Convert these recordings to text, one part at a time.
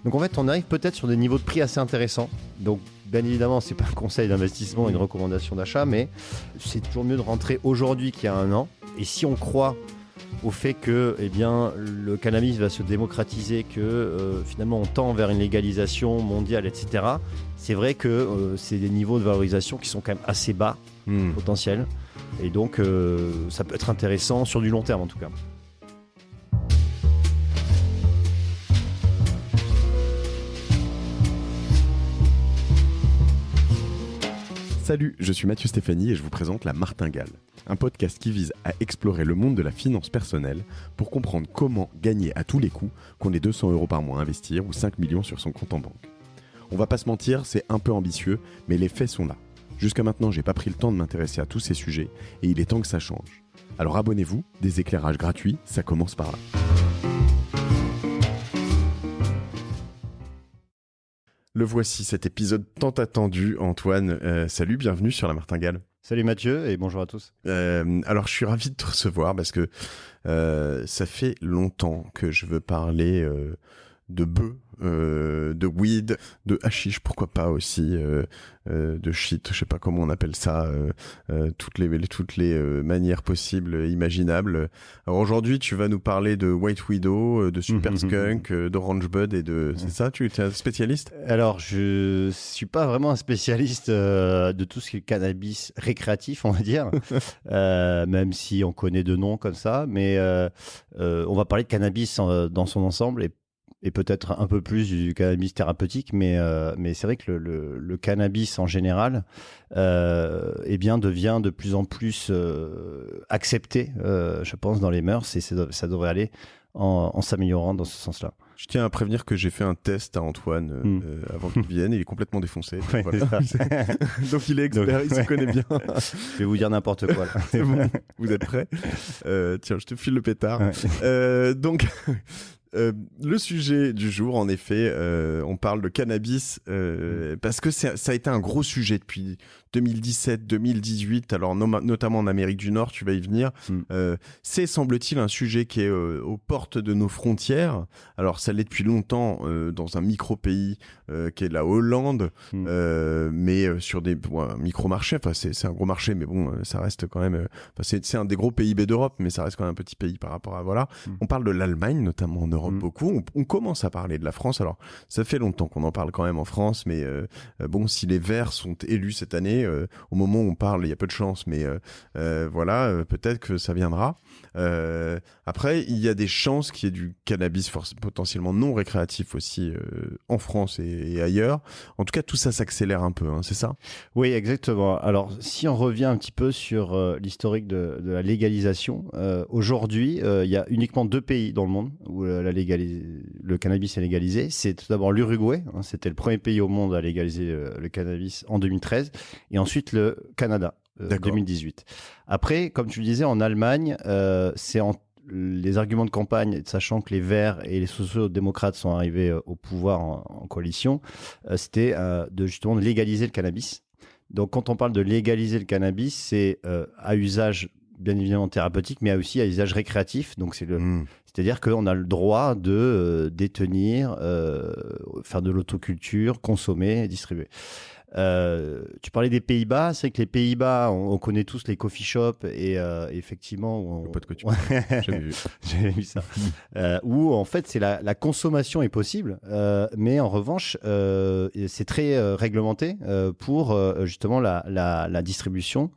Donc en fait, on arrive peut-être sur des niveaux de prix assez intéressants. Donc bien évidemment, c'est pas un conseil d'investissement, une recommandation d'achat, mais c'est toujours mieux de rentrer aujourd'hui qu'il y a un an. Et si on croit au fait que le cannabis va se démocratiser, que finalement on tend vers une légalisation mondiale, etc., c'est vrai que c'est des niveaux de valorisation qui sont quand même assez bas, potentiels. Et donc ça peut être intéressant sur du long terme en tout cas. Salut, je suis Mathieu Stéphanie et je vous présente La Martingale, un podcast qui vise à explorer le monde de la finance personnelle pour comprendre comment gagner à tous les coups, qu'on ait 200 € par mois à investir ou 5 millions sur son compte en banque. On va pas se mentir, c'est un peu ambitieux, mais les faits sont là. Jusqu'à maintenant, j'ai pas pris le temps de m'intéresser à tous ces sujets et il est temps que ça change. Alors abonnez-vous, des éclairages gratuits, ça commence par là. Le voici, cet épisode tant attendu. Antoine, salut, bienvenue sur La Martingale. Salut Mathieu et bonjour à tous. Alors je suis ravi de te recevoir parce que ça fait longtemps que je veux parler de bœufs, de weed, de hashish, pourquoi pas aussi, de shit, je sais pas comment on appelle ça, toutes les manières possibles, imaginables. Alors aujourd'hui, tu vas nous parler de White Widow, de Super Skunk, d'Orange Bud et de... C'est ça, tu es un spécialiste ? Alors, je suis pas vraiment un spécialiste de tout ce qui est cannabis récréatif, on va dire, même si on connaît de noms comme ça, mais on va parler de cannabis dans son ensemble et peut-être un peu plus du cannabis thérapeutique, mais c'est vrai que le cannabis en général devient de plus en plus accepté, je pense, dans les mœurs, et ça devrait aller en s'améliorant dans ce sens-là. Je tiens à prévenir que j'ai fait un test à Antoine avant qu'il vienne, il est complètement défoncé. Donc, ouais, voilà. Donc il est expert, il se connaît bien. Je vais vous dire n'importe quoi là. C'est bon. Vous êtes prêts ? Tiens, je te file le pétard. Ouais. Donc... le sujet du jour, en effet, on parle de cannabis parce que ça a été un gros sujet depuis 2017, 2018, alors notamment en Amérique du Nord, tu vas y venir. C'est, semble-t-il, un sujet qui est aux portes de nos frontières. Alors, ça l'est depuis longtemps dans un micro-pays qui est la Hollande, mais sur des micro-marchés. Enfin, c'est un gros marché, mais bon, ça reste quand même... c'est un des gros PIB d'Europe, mais ça reste quand même un petit pays par rapport à... Voilà. On parle de l'Allemagne, notamment en Europe beaucoup. On commence à parler de la France. Alors, ça fait longtemps qu'on en parle quand même en France, mais bon, si les Verts sont élus cette année, au moment où on parle, il y a peu de chance, mais voilà, peut-être que ça viendra. Après, il y a des chances qu'il y ait du cannabis potentiellement non récréatif aussi en France et ailleurs. En tout cas, tout ça s'accélère un peu, hein, c'est ça ? Oui, exactement. Alors, si on revient un petit peu sur l'historique de la légalisation, aujourd'hui, il y a uniquement 2 pays dans le monde où le cannabis est légalisé. C'est tout d'abord l'Uruguay, hein, c'était le premier pays au monde à légaliser le cannabis en 2013, et ensuite le Canada, 2018. Après, comme tu le disais, en Allemagne, les arguments de campagne, sachant que les Verts et les sociaux-démocrates sont arrivés au pouvoir en coalition, c'était justement de légaliser le cannabis. Donc, quand on parle de légaliser le cannabis, c'est à usage bien évidemment thérapeutique, mais aussi à usage récréatif. Donc, c'est-à-dire qu'on a le droit de détenir, faire de l'autoculture, consommer, distribuer. Tu parlais des Pays-Bas, c'est vrai que les Pays-Bas, on connaît tous les coffee shops et effectivement... Pas de quoi tu parles. J'avais vu ça. Où en fait, c'est la consommation est possible, mais en revanche, c'est très réglementé pour justement la distribution.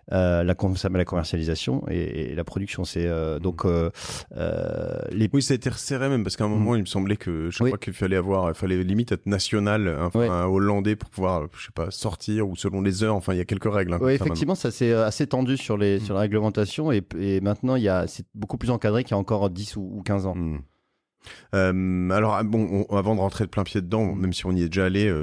La commercialisation et la production, c'est donc oui, ça a été resserré même parce qu'à un moment il me semblait que je crois qu'il fallait limite être national, un hollandais pour pouvoir, je sais pas, sortir ou selon les heures. Enfin, il y a quelques règles. Hein, oui, effectivement, ça c'est assez tendu sur la réglementation et maintenant c'est beaucoup plus encadré qu'il y a encore 10 ou 15 ans. Alors bon, avant de rentrer de plein pied dedans, même si on y est déjà allé,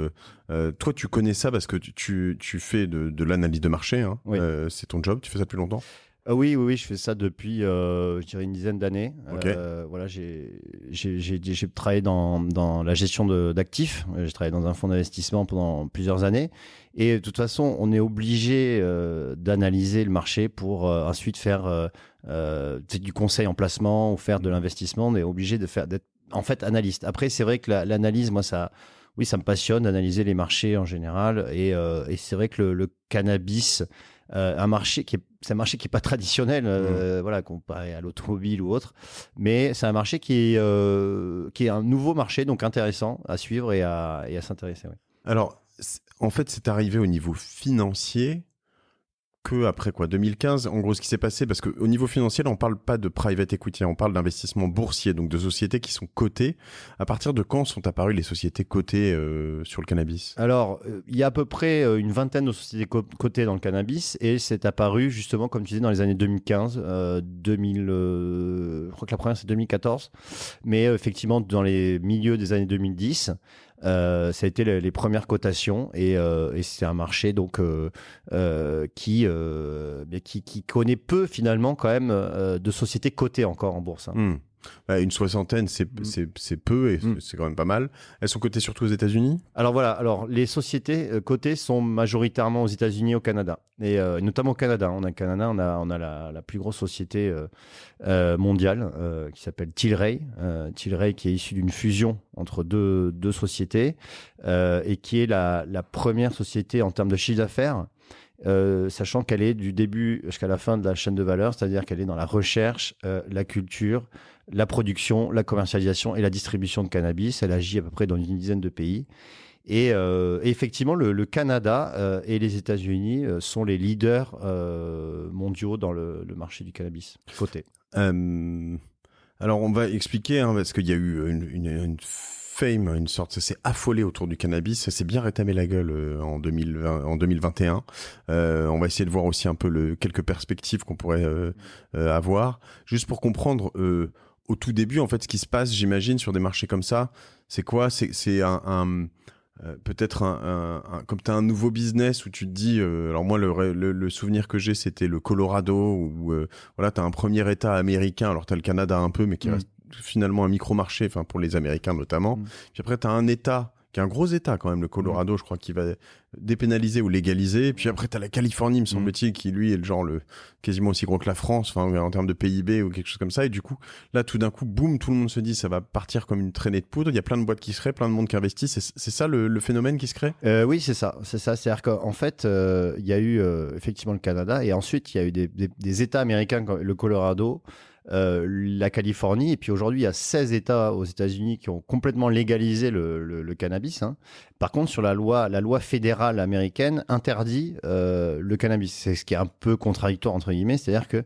toi tu connais ça parce que tu fais de l'analyse de marché, hein. Oui. C'est ton job, tu fais ça depuis longtemps ? Oui, je fais ça depuis, je dirais une dizaine d'années. Okay. Voilà, j'ai travaillé dans la gestion d'actifs. J'ai travaillé dans un fonds d'investissement pendant plusieurs années. Et de toute façon, on est obligé d'analyser le marché pour ensuite faire du conseil en placement ou faire de l'investissement. On est obligé d'être en fait analyste. Après, c'est vrai que l'analyse, moi, oui, ça me passionne d'analyser les marchés en général. Et c'est vrai que le cannabis, c'est un marché qui est pas traditionnel, voilà, comparé à l'automobile ou autre. Mais c'est un marché qui est un nouveau marché, donc intéressant à suivre et à s'intéresser. Ouais. Alors, en fait, c'est arrivé au niveau financier que après 2015, en gros, ce qui s'est passé, parce qu'au niveau financier, là, on parle pas de private equity, on parle d'investissement boursier, donc de sociétés qui sont cotées. À partir de quand sont apparues les sociétés cotées sur le cannabis ? Alors, il y a à peu près une vingtaine de sociétés cotées dans le cannabis, et c'est apparu justement, comme tu disais, dans les années 2015, je crois que la première c'est 2014, mais effectivement dans les milieux des années 2010. Ça a été les premières cotations et c'est un marché donc qui connaît peu finalement quand même de sociétés cotées encore en bourse. Hein. Une soixantaine, c'est peu et c'est quand même pas mal. Elles sont cotées surtout aux États-Unis ? Alors voilà, les sociétés cotées sont majoritairement aux États-Unis et au Canada. Et notamment au Canada. On a la plus grosse société mondiale qui s'appelle Tilray. Tilray qui est issue d'une fusion entre deux sociétés et qui est la première société en termes de chiffre d'affaires. Sachant qu'elle est du début jusqu'à la fin de la chaîne de valeur, c'est-à-dire qu'elle est dans la recherche, la culture, la production, la commercialisation et la distribution de cannabis. Elle agit à peu près dans une dizaine de pays. Et effectivement, le Canada et les États-Unis sont les leaders mondiaux dans le marché du cannabis coté. Alors, on va expliquer, parce qu'il y a eu une fame, une sorte, ça s'est affolé autour du cannabis, ça s'est bien rétamé la gueule en 2021. On va essayer de voir aussi un peu quelques perspectives qu'on pourrait avoir. Juste pour comprendre, au tout début, en fait, ce qui se passe, j'imagine, sur des marchés comme ça, c'est quoi ? C'est peut-être comme tu as un nouveau business où tu te dis, alors moi le souvenir que j'ai c'était le Colorado où voilà, tu as un premier état américain, alors tu as le Canada un peu mais qui reste finalement un micro-marché, enfin pour les Américains notamment. Puis après tu as un état qui est un gros état quand même, le Colorado, je crois, qui va dépénaliser ou légaliser. Et puis après, tu as la Californie, me semble-t-il, qui lui est le genre quasiment aussi gros que la France, enfin en termes de PIB ou quelque chose comme ça. Et du coup, là, tout d'un coup, boum, tout le monde se dit ça va partir comme une traînée de poudre. Il y a plein de boîtes qui se créent, plein de monde qui investit. C'est ça le phénomène qui se crée ? Oui, c'est ça. C'est-à-dire qu'en fait, il y a eu effectivement le Canada et ensuite, il y a eu des États américains comme le Colorado, la Californie, et puis aujourd'hui il y a 16 États aux États-Unis qui ont complètement légalisé le cannabis. Hein. Par contre, sur la loi fédérale américaine interdit le cannabis. C'est ce qui est un peu contradictoire entre guillemets, c'est-à-dire que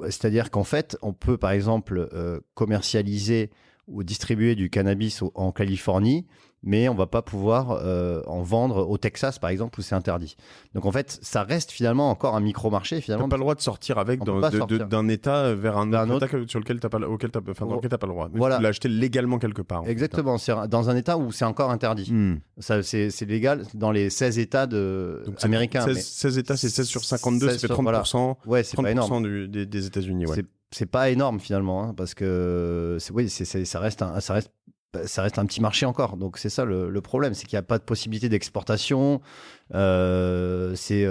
c'est-à-dire qu'en fait, on peut par exemple commercialiser ou distribuer du cannabis en Californie, mais on va pas pouvoir en vendre au Texas, par exemple, où c'est interdit. Donc en fait, ça reste finalement encore un micro-marché. Finalement, t'as pas le droit de sortir avec d'un État vers un autre État sur lequel dans lequel t'as pas le droit. Voilà. Tu l'as acheté légalement quelque part. Exactement. C'est dans un État où c'est encore interdit. Ça, c'est légal dans les 16 États américains. 16 États, c'est 16 sur 52, ça fait 30%. Voilà. Ouais, c'est 30% pas énorme. Des États-Unis. Ouais. C'est pas énorme finalement, hein, parce que ça reste un petit marché encore. Donc c'est ça le problème, c'est qu'il n'y a pas de possibilité d'exportation. C'est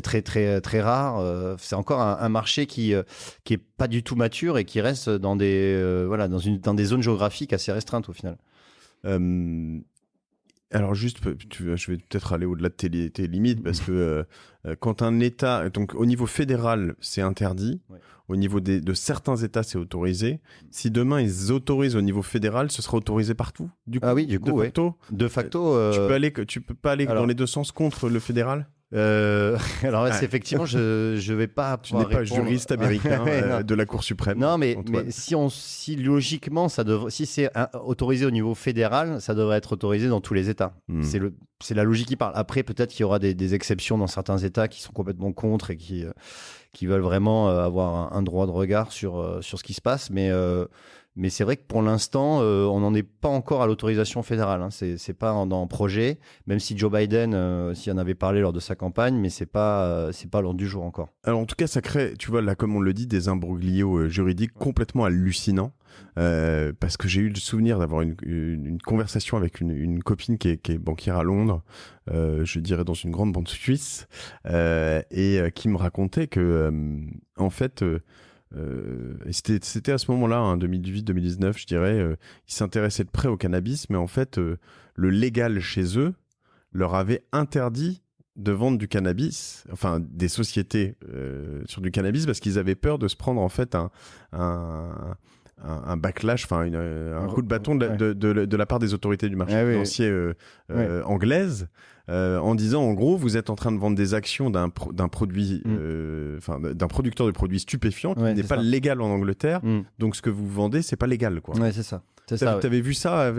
très très très rare. C'est encore un marché qui est pas du tout mature et qui reste dans dans des zones géographiques assez restreintes au final. Alors juste, je vais peut-être aller au-delà de tes limites parce que quand un État, donc au niveau fédéral, c'est interdit. Ouais. Au niveau de certains États, c'est autorisé. Si demain ils autorisent au niveau fédéral, ce sera autorisé partout. Du coup, de facto, tu peux pas aller dans les deux sens contre le fédéral. Alors c'est effectivement, je vais pas. Tu n'es pas juriste américain de la Cour suprême. Non, mais si logiquement si c'est autorisé au niveau fédéral, ça devrait être autorisé dans tous les États. C'est la logique qui parle. Après, peut-être qu'il y aura des exceptions dans certains États qui sont complètement contre et qui veulent vraiment avoir un droit de regard sur ce qui se passe, mais c'est vrai que pour l'instant, on n'en est pas encore à l'autorisation fédérale. Hein. C'est pas en projet, même si Joe Biden s'y en avait parlé lors de sa campagne, mais c'est pas l'ordre du jour encore. Alors en tout cas, ça crée, tu vois, là comme on le dit, des imbroglios juridiques complètement hallucinants. Parce que j'ai eu le souvenir d'avoir une conversation avec une copine qui est banquière à Londres, je dirais dans une grande banque suisse, et qui me racontait que en fait et c'était à ce moment-là, hein, 2018-2019, je dirais, ils s'intéressaient de près au cannabis, mais en fait, le légal chez eux leur avait interdit de vendre du cannabis, enfin des sociétés sur du cannabis, parce qu'ils avaient peur de se prendre en fait un backlash, enfin un coup de bâton de la part des autorités du marché financier anglaises, en disant en gros vous êtes en train de vendre des actions d'un produit, d'un producteur de produits stupéfiants qui n'est pas légal en Angleterre, donc ce que vous vendez c'est pas légal quoi. Ouais, c'est ça. T'avais vu ça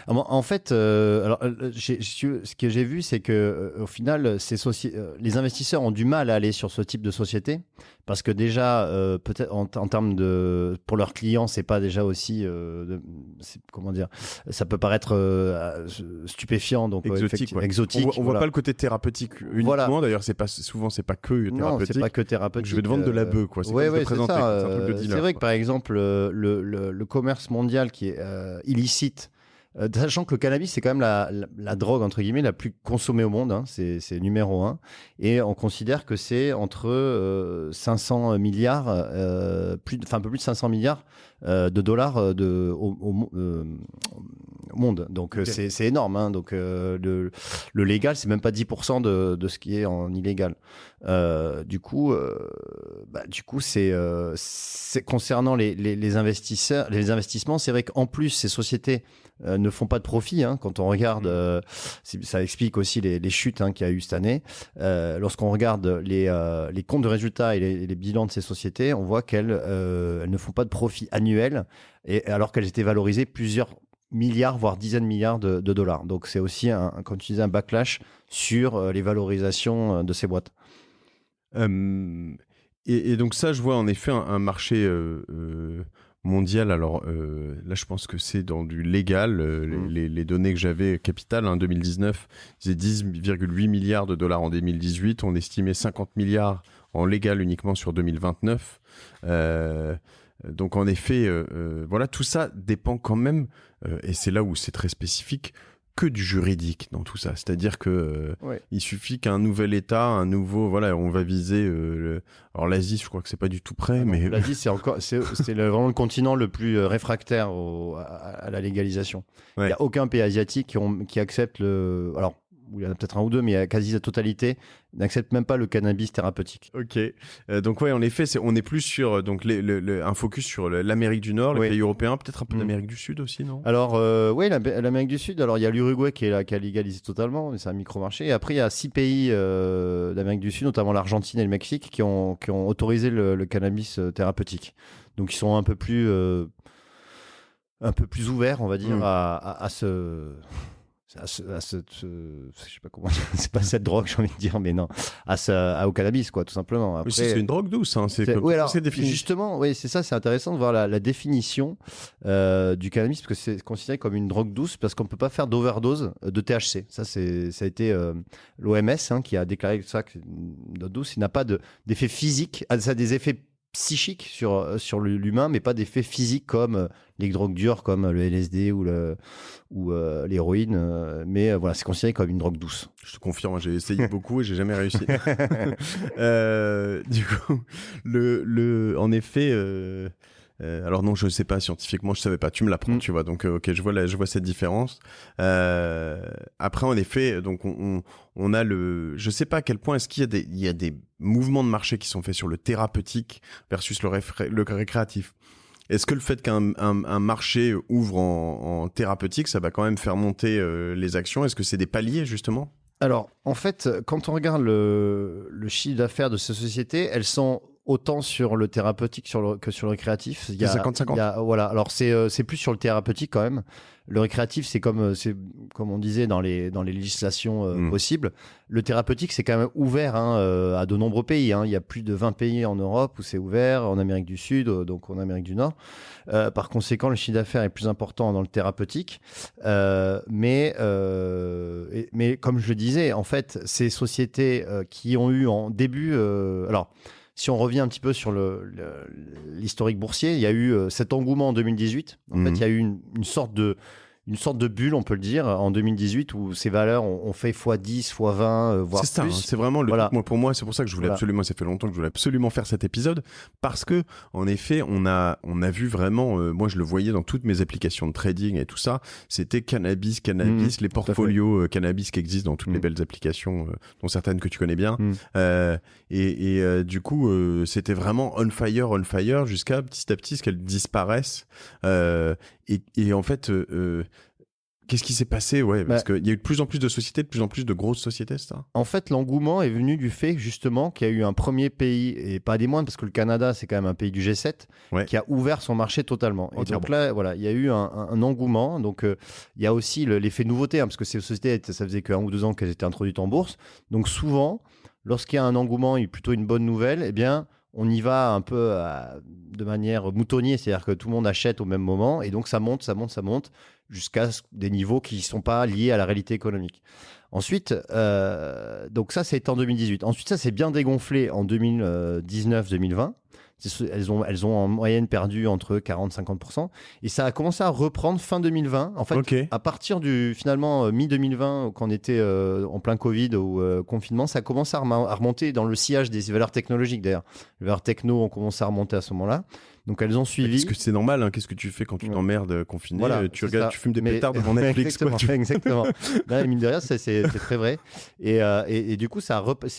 En fait, ce que j'ai vu, c'est que au final, les investisseurs ont du mal à aller sur ce type de société parce que déjà, peut-être en termes de, pour leurs clients, c'est pas déjà aussi, comment dire, ça peut paraître stupéfiant, donc exotique. On voit pas le côté thérapeutique uniquement. D'ailleurs, c'est pas que thérapeutique. Non, c'est pas que thérapeutique. Je vais te vendre de la bœuf, quoi. C'est c'est vrai que par exemple, le commerce mondial qui est illicite, sachant que le cannabis c'est quand même la drogue entre guillemets la plus consommée au monde, hein, c'est numéro 1, et on considère que c'est entre 500 milliards, un peu plus de 500 milliards de dollars au monde, donc okay. C'est énorme, hein, donc le légal c'est même pas 10% de ce qui est en illégal. Du coup c'est concernant les investisseurs, les investissements, c'est vrai qu'en plus ces sociétés ne font pas de profit, hein, quand on regarde, ça explique aussi les chutes, hein, qu'il y a eu cette année. Lorsqu'on regarde les comptes de résultats et les bilans de ces sociétés, on voit qu'elles ne font pas de profit annuel, et alors qu'elles étaient valorisées plusieurs milliards, voire dizaines de milliards de dollars. Donc c'est aussi, comme tu disais, un backlash sur les valorisations de ces boîtes. Et donc ça, je vois en effet un marché mondial. Alors là, je pense que c'est dans du légal. Les données que j'avais, Capital, en 2019, c'est 10,8 milliards de dollars en 2018. On estimait 50 milliards en légal uniquement sur 2029. Donc en effet, voilà, tout ça dépend quand même, et c'est là où c'est très spécifique, que du juridique dans tout ça. C'est-à-dire que il suffit qu'un nouvel État, voilà, on va viser. Alors l'Asie, je crois que c'est pas du tout près, mais l'Asie, c'est vraiment le continent le plus réfractaire à la légalisation. Il y a aucun pays asiatique qui accepte alors, il y en a peut-être un ou deux, mais il y a quasi la totalité n'accepte même pas le cannabis thérapeutique. Ok. Donc ouais, en effet, on est plus sur donc un focus sur l'Amérique du Nord, les pays européens, peut-être un peu d'Amérique du Sud aussi, non ? Alors oui, l'Amérique du Sud. Alors il y a l'Uruguay qui a légalisé totalement, mais c'est un micro-marché. Et après il y a 6 pays d'Amérique du Sud, notamment l'Argentine et le Mexique, qui ont autorisé le cannabis thérapeutique. Donc ils sont un peu plus ouverts, on va dire, à ce je sais pas comment dire, c'est pas cette drogue, j'ai envie de dire, mais non, au cannabis, quoi, tout simplement. Après, c'est une drogue douce, hein, justement, oui, c'est ça, c'est intéressant de voir la définition du cannabis, parce que c'est considéré comme une drogue douce, parce qu'on peut pas faire d'overdose de THC. Ça a été l'OMS, hein, qui a déclaré ça, que c'est une drogue douce. Il n'a pas d'effet physique, ça a des effets psychiques sur l'humain, mais pas d'effets physiques comme les drogues dures, comme le LSD ou l'héroïne, mais voilà, c'est considéré comme une drogue douce. Je te confirme, j'ai essayé beaucoup et j'ai jamais réussi. Du coup, en effet, alors non, je sais pas scientifiquement, je savais pas. Tu me l'apprends, tu vois. Donc ok, je vois cette différence. Après, en effet, donc on a je sais pas à quel point est-ce qu'il y a des mouvements de marché qui sont faits sur le thérapeutique versus le récréatif. Est-ce que le fait qu'un marché ouvre en thérapeutique, ça va quand même faire monter les actions ? Est-ce que c'est des paliers, justement ? Alors, en fait, quand on regarde le chiffre d'affaires de ces sociétés, elles sont autant sur le thérapeutique que sur le récréatif. Il y a 50-50. Voilà. Alors, c'est plus sur le thérapeutique quand même. Le récréatif, c'est comme on disait dans les législations possibles. Le thérapeutique, c'est quand même ouvert, hein, à de nombreux pays, hein. Il y a plus de 20 pays en Europe où c'est ouvert, en Amérique du Sud, donc en Amérique du Nord. Par conséquent, le chiffre d'affaires est plus important dans le thérapeutique. Mais comme je le disais, en fait, ces sociétés qui ont eu en début... alors, si on revient un petit peu sur l'historique boursier, il y a eu cet engouement en 2018. En fait, il y a eu une sorte de une sorte de bulle, on peut le dire, en 2018 où ces valeurs ont fait x10, x20, voire plus. C'est ça, c'est vraiment le truc, pour moi, c'est pour ça que je voulais absolument, ça fait longtemps que je voulais absolument faire cet épisode, parce que en effet, on a vu vraiment, moi je le voyais dans toutes mes applications de trading et tout ça, c'était cannabis, les portfolios cannabis qui existent dans toutes les belles applications, dont certaines que tu connais bien, du coup, c'était vraiment on fire jusqu'à petit à petit ce qu'elles disparaissent. Et en fait, qu'est-ce qui s'est passé parce qu'il y a eu de plus en plus de sociétés, de plus en plus de grosses sociétés, c'est ça ? En fait, l'engouement est venu du fait justement qu'il y a eu un premier pays, et pas des moindres, parce que le Canada, c'est quand même un pays du G7, qui a ouvert son marché totalement. Et donc là, voilà, il y a eu un engouement. Donc, il y a aussi l'effet nouveauté, parce que ces sociétés, ça faisait qu'1 ou 2 ans qu'elles étaient introduites en bourse. Donc souvent, lorsqu'il y a un engouement et plutôt une bonne nouvelle, eh bien, on y va un peu de manière moutonnier, c'est-à-dire que tout le monde achète au même moment, et donc ça monte jusqu'à des niveaux qui ne sont pas liés à la réalité économique. Ensuite, donc ça, c'est en 2018. Ensuite, ça s'est bien dégonflé en 2019-2020. Elles ont en moyenne perdu entre 40-50%. Et ça a commencé à reprendre fin 2020. En fait, à partir du finalement mi-2020, quand on était en plein Covid ou confinement, ça a commencé à remonter dans le sillage des valeurs technologiques d'ailleurs. Les valeurs techno ont commencé à remonter à ce moment-là. Donc elles ont suivi. Parce que c'est normal, qu'est-ce que tu fais quand tu t'emmerdes confiné, tu regardes, tu fumes des pétards devant Netflix. Exactement. Là, mine de rien, c'est très vrai. Et du coup, c'est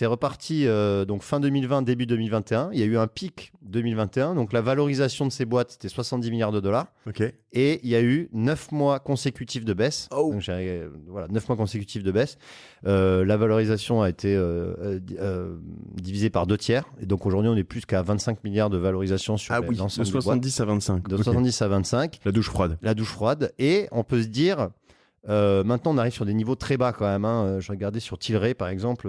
reparti donc fin 2020, début 2021. Il y a eu un pic 2021. Donc la valorisation de ces boîtes, c'était 70 milliards de dollars. Et il y a eu 9 mois consécutifs de baisse. Donc 9 mois consécutifs de baisse. La valorisation a été divisée par 2 tiers. Et donc aujourd'hui, on est plus qu'à 25 milliards de valorisation sur l'ensemble. De 70 à 25. De 70 à 25. La douche froide. Et on peut se dire, maintenant on arrive sur des niveaux très bas quand même. Je regardais sur Tilray par exemple,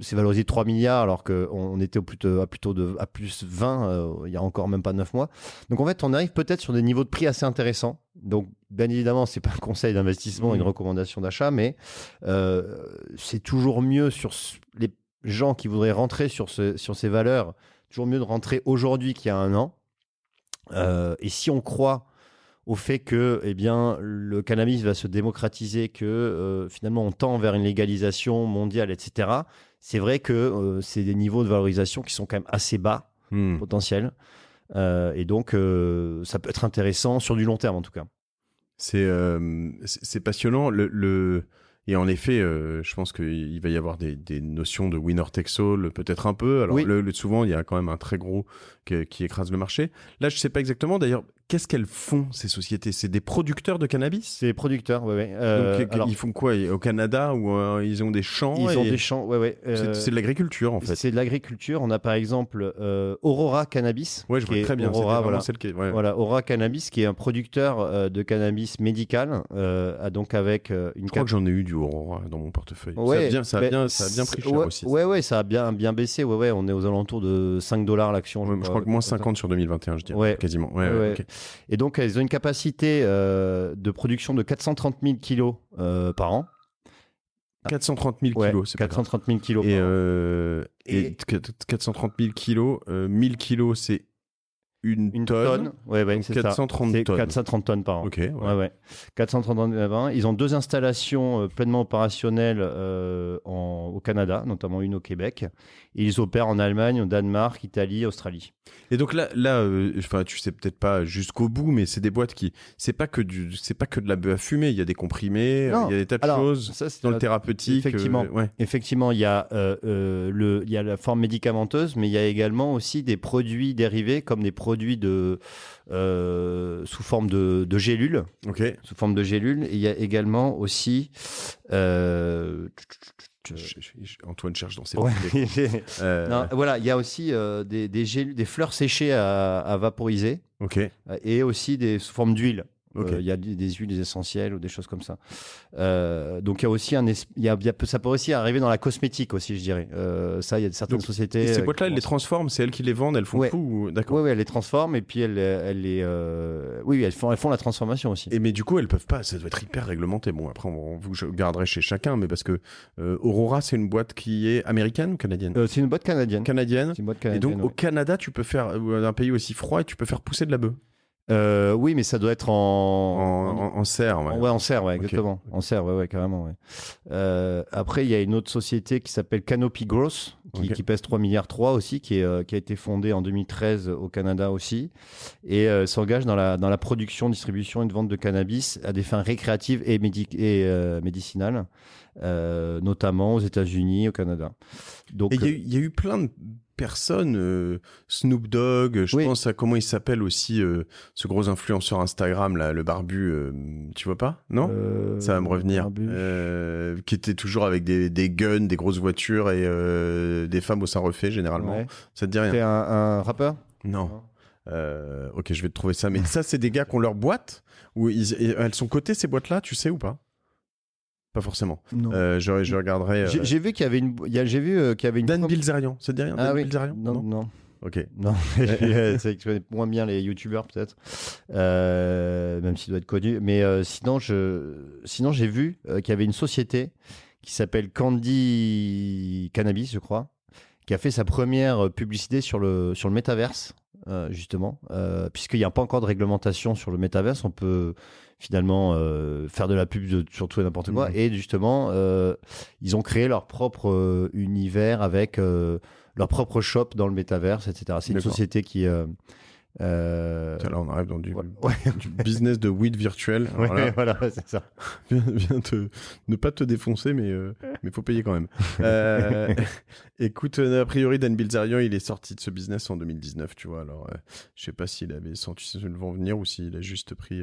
c'est valorisé 3 milliards alors qu'on était à plus 20 il y a encore même pas 9 mois. Donc en fait on arrive peut-être sur des niveaux de prix assez intéressants. Donc bien évidemment c'est pas un conseil d'investissement, une recommandation d'achat, mais c'est toujours mieux sur les gens qui voudraient rentrer sur ces valeurs. Toujours mieux de rentrer aujourd'hui qu'il y a 1 an. Et si on croit au fait que le cannabis va se démocratiser, que finalement on tend vers une légalisation mondiale, etc., c'est vrai que c'est des niveaux de valorisation qui sont quand même assez bas, potentiels. Et donc, ça peut être intéressant sur du long terme, en tout cas. C'est passionnant. Et en effet, je pense qu'il va y avoir des notions de winner takes all, peut-être un peu. Alors, souvent, il y a quand même un très gros qui écrase le marché. Là, je ne sais pas exactement. D'ailleurs, qu'est-ce qu'elles font, ces sociétés ? C'est des producteurs de cannabis ? C'est des producteurs, oui. Donc, ils font quoi ? Au Canada, où ils ont des champs ? Ils ont des champs, oui. C'est de l'agriculture, en fait. C'est de l'agriculture. On a par exemple Aurora Cannabis. Oui, je vois très bien. Aurora, vraiment celle qui est... Voilà, Aurora Cannabis, qui est un producteur de cannabis médical, donc avec une... Je crois que j'en ai eu du Aurora dans mon portefeuille. Ça a bien pris cher aussi. Ouais, ça a bien baissé. Ouais, on est aux alentours de $5 l'action. Je crois que moins 50 sur 2021, je dirais. Quasiment. Okay. Et donc, elles ont une capacité de production de 430 000 kilos par an. 430 000 kilos, c'est 430 000 kilos par an. Et 430 000 kilos, 1000 kilos, c'est une tonne. Ouais, c'est 430 ça. tonnes. 430 tonnes par an. Ok. Ouais. 430 tonnes par an. Ils ont 2 installations pleinement opérationnelles au Canada, notamment une au Québec. Et ils opèrent en Allemagne, au Danemark, Italie, Australie. Et donc là, tu sais peut-être pas jusqu'au bout, mais c'est des boîtes qui, c'est pas que de la bœuf à fumer. Il y a des comprimés, il y a des tas de choses dans le thérapeutique. Effectivement, il y a la forme médicamenteuse, mais il y a également aussi des produits dérivés comme des produits sous forme de gélules. Sous forme de gélules. Et il y a également aussi Antoine cherche dans ses il y a aussi des fleurs séchées à vaporiser. Et aussi sous forme d'huile. Il y a des huiles essentielles ou des choses comme ça. Donc il y a aussi ça peut aussi arriver dans la cosmétique aussi, je dirais. Ça, il y a certaines sociétés. Et ces boîtes-là, elles les transforment, c'est elles qui les vendent, elles font tout. D'accord. Oui, elles les transforment et puis elles font la transformation aussi. Mais du coup, elles peuvent pas. Ça doit être hyper réglementé. Bon, après, je garderai chez chacun, mais parce que Aurora, c'est une boîte qui est américaine ou canadienne ? C'est une boîte canadienne. Et donc au Canada, tu peux faire un pays aussi froid et tu peux faire pousser de la bœuf. Oui, mais ça doit être en serre, ouais. Ouais, en serre, ouais, Okay. exactement. En serre, ouais, carrément. Ouais. Après, il y a une autre société qui s'appelle Canopy Growth, qui pèse 3,3 milliards aussi, qui a été fondée en 2013 au Canada aussi, et s'engage dans la production, distribution et de vente de cannabis à des fins récréatives et médicinales, notamment aux États-Unis, au Canada. Donc, il y a eu plein de personnes, Snoop Dogg, je pense à comment il s'appelle aussi, ce gros influenceur Instagram, là, le barbu, tu vois pas? Non? Ça va me revenir. Qui était toujours avec des guns, des grosses voitures et des femmes au sein refait, généralement. Ouais. Ça te dit rien? C'est un rappeur? Non. Ok, je vais te trouver ça. Mais ça, c'est des gars qui ont leur boîte, où elles sont cotées, ces boîtes-là, tu sais ou pas? Pas forcément. Je regarderai. J'ai vu qu'il y avait une. Dan Bilzerian, ça te dit rien? Ah Dan oui. Bilzerian? Non. Ok. Non, c'est que je connais moins bien les youtubeurs peut-être, même s'il doit être connu. Mais sinon j'ai vu qu'il y avait une société qui s'appelle Candy Cannabis, je crois, qui a fait sa première publicité sur le métaverse, justement, puisqu'il n'y a pas encore de réglementation sur le métaverse. On peut finalement faire de la pub sur tout et n'importe quoi. Et justement, ils ont créé leur propre univers avec leur propre shop dans le métaverse, etc. C'est une société qui... Là, on arrive dans du business de weed virtuel. Voilà, c'est ça. Ne pas te défoncer, mais faut payer quand même. Écoute, a priori, Dan Bilzerian, il est sorti de ce business en 2019, tu vois. Alors, je sais pas s'il avait senti le vent venir ou s'il a juste pris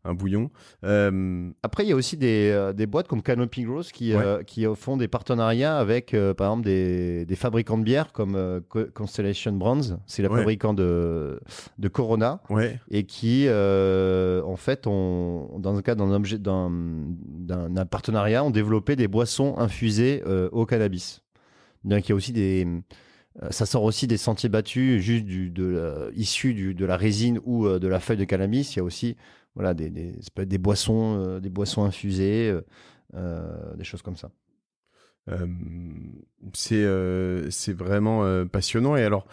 un bouillon. Après, il y a aussi des boîtes comme Canopy Growth qui font des partenariats avec, par exemple, des fabricants de bière comme Constellation Brands. C'est la fabricant de Corona, et qui, en fait, dans le cadre d'un partenariat, ont développé des boissons infusées au cannabis. Donc, il y a aussi ça sort aussi des sentiers battus, juste issus de la résine ou de la feuille de cannabis. Il y a aussi des boissons infusées, des choses comme ça. C'est vraiment passionnant. Et alors,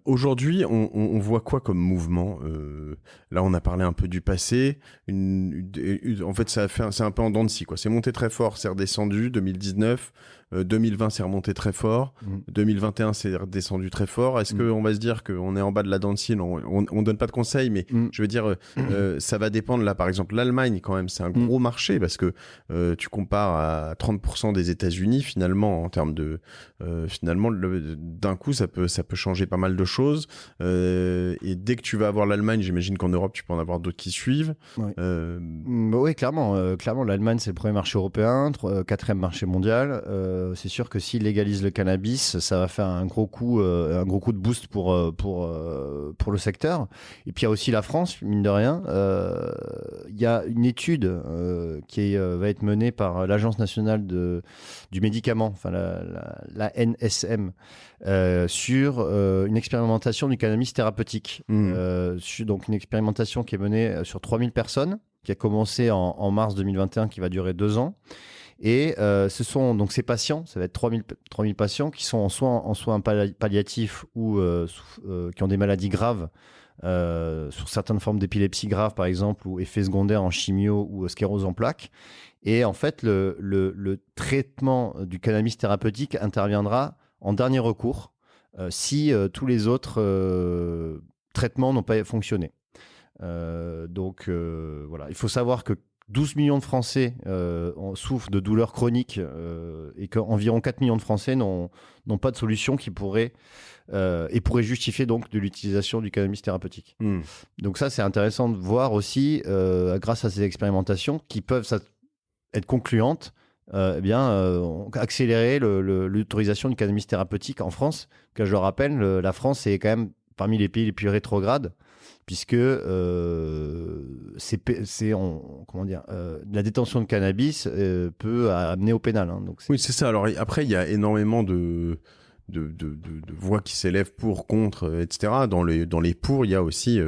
aujourd'hui, on voit quoi comme mouvement? Là, on a parlé un peu du passé. En fait, c'est un peu en dents de scie, quoi. C'est monté très fort, c'est redescendu. 2019, 2020, c'est remonté très fort. 2021, c'est redescendu très fort. Est-ce qu'on va se dire qu'on est en bas de la dent de scie? Non, on donne pas de conseils, mais je veux dire, ça va dépendre. Là, par exemple, l'Allemagne, quand même, c'est un gros marché parce que tu compares à 30% des États-Unis, finalement, en termes de... finalement, d'un coup, ça peut changer pas mal de choses. Et dès que tu vas avoir l'Allemagne, j'imagine qu'en Europe, tu peux en avoir d'autres qui suivent. Oui, clairement. Clairement, l'Allemagne, c'est le premier marché européen, quatrième marché mondial. C'est sûr que s'ils légalisent le cannabis, ça va faire un gros coup de boost pour le secteur. Et puis il y a aussi la France, mine de rien. Il y a une étude qui va être menée par l'Agence nationale du médicament, enfin la NSM, sur une expérimentation du cannabis thérapeutique. Donc une expérimentation qui est menée sur 3000 personnes, qui a commencé en mars 2021, qui va durer 2 ans. Et ce sont donc ces patients, ça va être 3000 patients qui sont en soins palliatifs ou qui ont des maladies graves, sur certaines formes d'épilepsie grave par exemple, ou effets secondaires en chimio ou sclérose en plaques. Et en fait, le traitement du cannabis thérapeutique interviendra en dernier recours si tous les autres traitements n'ont pas fonctionné. Donc voilà, il faut savoir que 12 millions de Français souffrent de douleurs chroniques et qu'environ 4 millions de Français n'ont pas de solution qui pourrait justifier donc de l'utilisation du cannabis thérapeutique. Donc ça, c'est intéressant de voir aussi, grâce à ces expérimentations qui peuvent être concluantes, accélérer l'autorisation du cannabis thérapeutique en France. Car je le rappelle, la France est quand même parmi les pays les plus rétrogrades, puisque la détention de cannabis peut amener au pénal. Donc oui, c'est ça. Alors après, il y a énormément de voix qui s'élèvent pour, contre, etc. Dans les pour, il y a aussi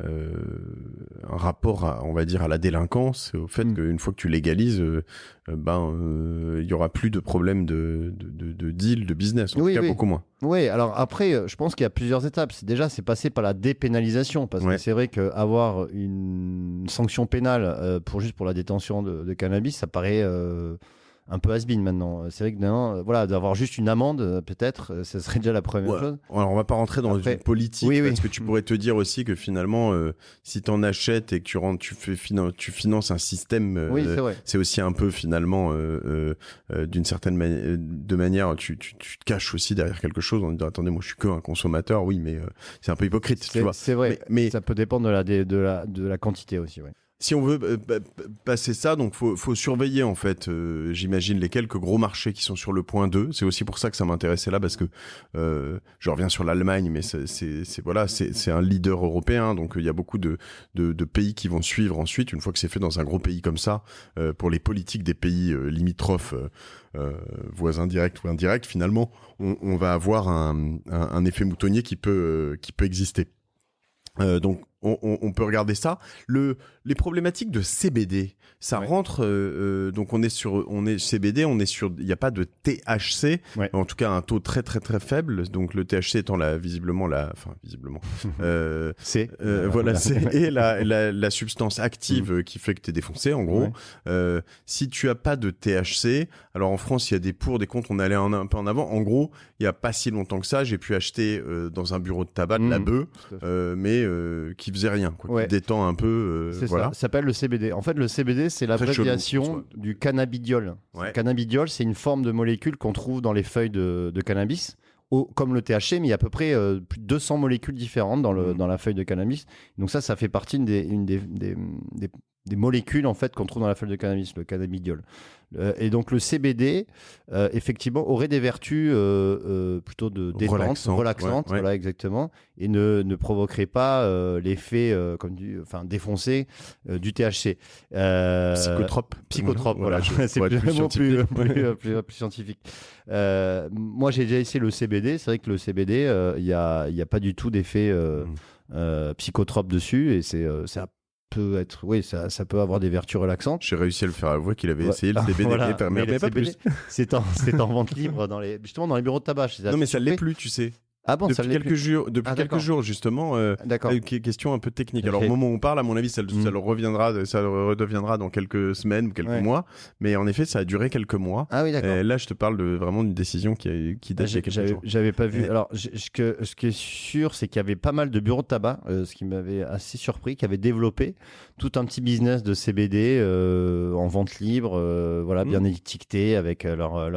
un rapport, on va dire, à la délinquance, au fait qu'une fois que tu légalises, il y aura plus de problème de deal, de business, en tout cas beaucoup moins. Oui, alors après, je pense qu'il y a plusieurs étapes. C'est passé par la dépénalisation, parce que c'est vrai qu'avoir une sanction pénale juste pour la détention de cannabis, ça paraît un peu has-been maintenant. C'est vrai que maintenant, d'avoir juste une amende, peut-être, ça serait déjà la première chose. Alors, on va pas rentrer dans une politique, parce que tu pourrais te dire aussi que finalement, si tu en achètes et que tu finances un système, c'est aussi un peu finalement, d'une certaine manière, tu te caches aussi derrière quelque chose en disant attendez, moi je suis qu'un consommateur, mais c'est un peu hypocrite, tu vois. C'est vrai, mais ça peut dépendre de la quantité aussi, ouais. Si on veut passer ça, donc faut surveiller en fait, j'imagine, les quelques gros marchés qui sont sur le point 2. C'est aussi pour ça que ça m'intéressait là, parce que je reviens sur l'Allemagne, mais c'est un leader européen, donc il y a beaucoup de pays qui vont suivre ensuite, une fois que c'est fait dans un gros pays comme ça, pour les politiques des pays limitrophes, voisins directs ou indirects, finalement, on va avoir un effet moutonnier qui peut exister. Donc on peut regarder ça. Les problématiques de CBD, ça rentre. Donc on est CBD, il n'y a pas de THC, en tout cas un taux très très très faible. Donc le THC étant visiblement c'est la substance active qui fait que t'es défoncé en gros. Si tu as pas de THC, alors en France il y a des pour, des contre. On allait un peu en avant. En gros, il y a pas si longtemps que ça, j'ai pu acheter dans un bureau de tabac de la bœuf, mais qui faisait rien, qui détend un peu. Ça s'appelle le CBD. En fait, le CBD, c'est l'abréviation du cannabidiol. Le cannabidiol, c'est une forme de molécule qu'on trouve dans les feuilles de cannabis, comme le THC, mais il y a à peu près plus de 200 molécules différentes dans la feuille de cannabis. Donc ça fait partie une des molécules en fait qu'on trouve dans la feuille de cannabis, le cannabidiol. Et donc le CBD, effectivement, aurait des vertus plutôt de détente, relaxantes, voilà exactement, et ne provoquerait pas l'effet défoncé du THC. Psychotrope, voilà. C'est vraiment plus scientifique. Moi, j'ai déjà essayé le CBD. C'est vrai que le CBD, il y a pas du tout d'effet psychotrope dessus, et ça peut avoir des vertus relaxantes. J'ai réussi à le faire avouer qu'il avait essayé le CBD, mais pas plus. C'est en vente libre justement dans les bureaux de tabac. Non, mais ça l'est plus, tu sais. Ah bon, depuis quelques jours justement, question un peu technique. Alors au moment où on parle, à mon avis, ça redeviendra dans quelques semaines ou quelques mois, mais en effet, ça a duré quelques mois. Ah oui, d'accord. Et là, je te parle vraiment d'une décision qui date il y a quelques jours. J'avais pas vu. Alors, ce qui est sûr, c'est qu'il y avait pas mal de bureaux de tabac, ce qui m'avait assez surpris, qui avaient développé tout un petit business de CBD en vente libre, bien étiqueté avec leurs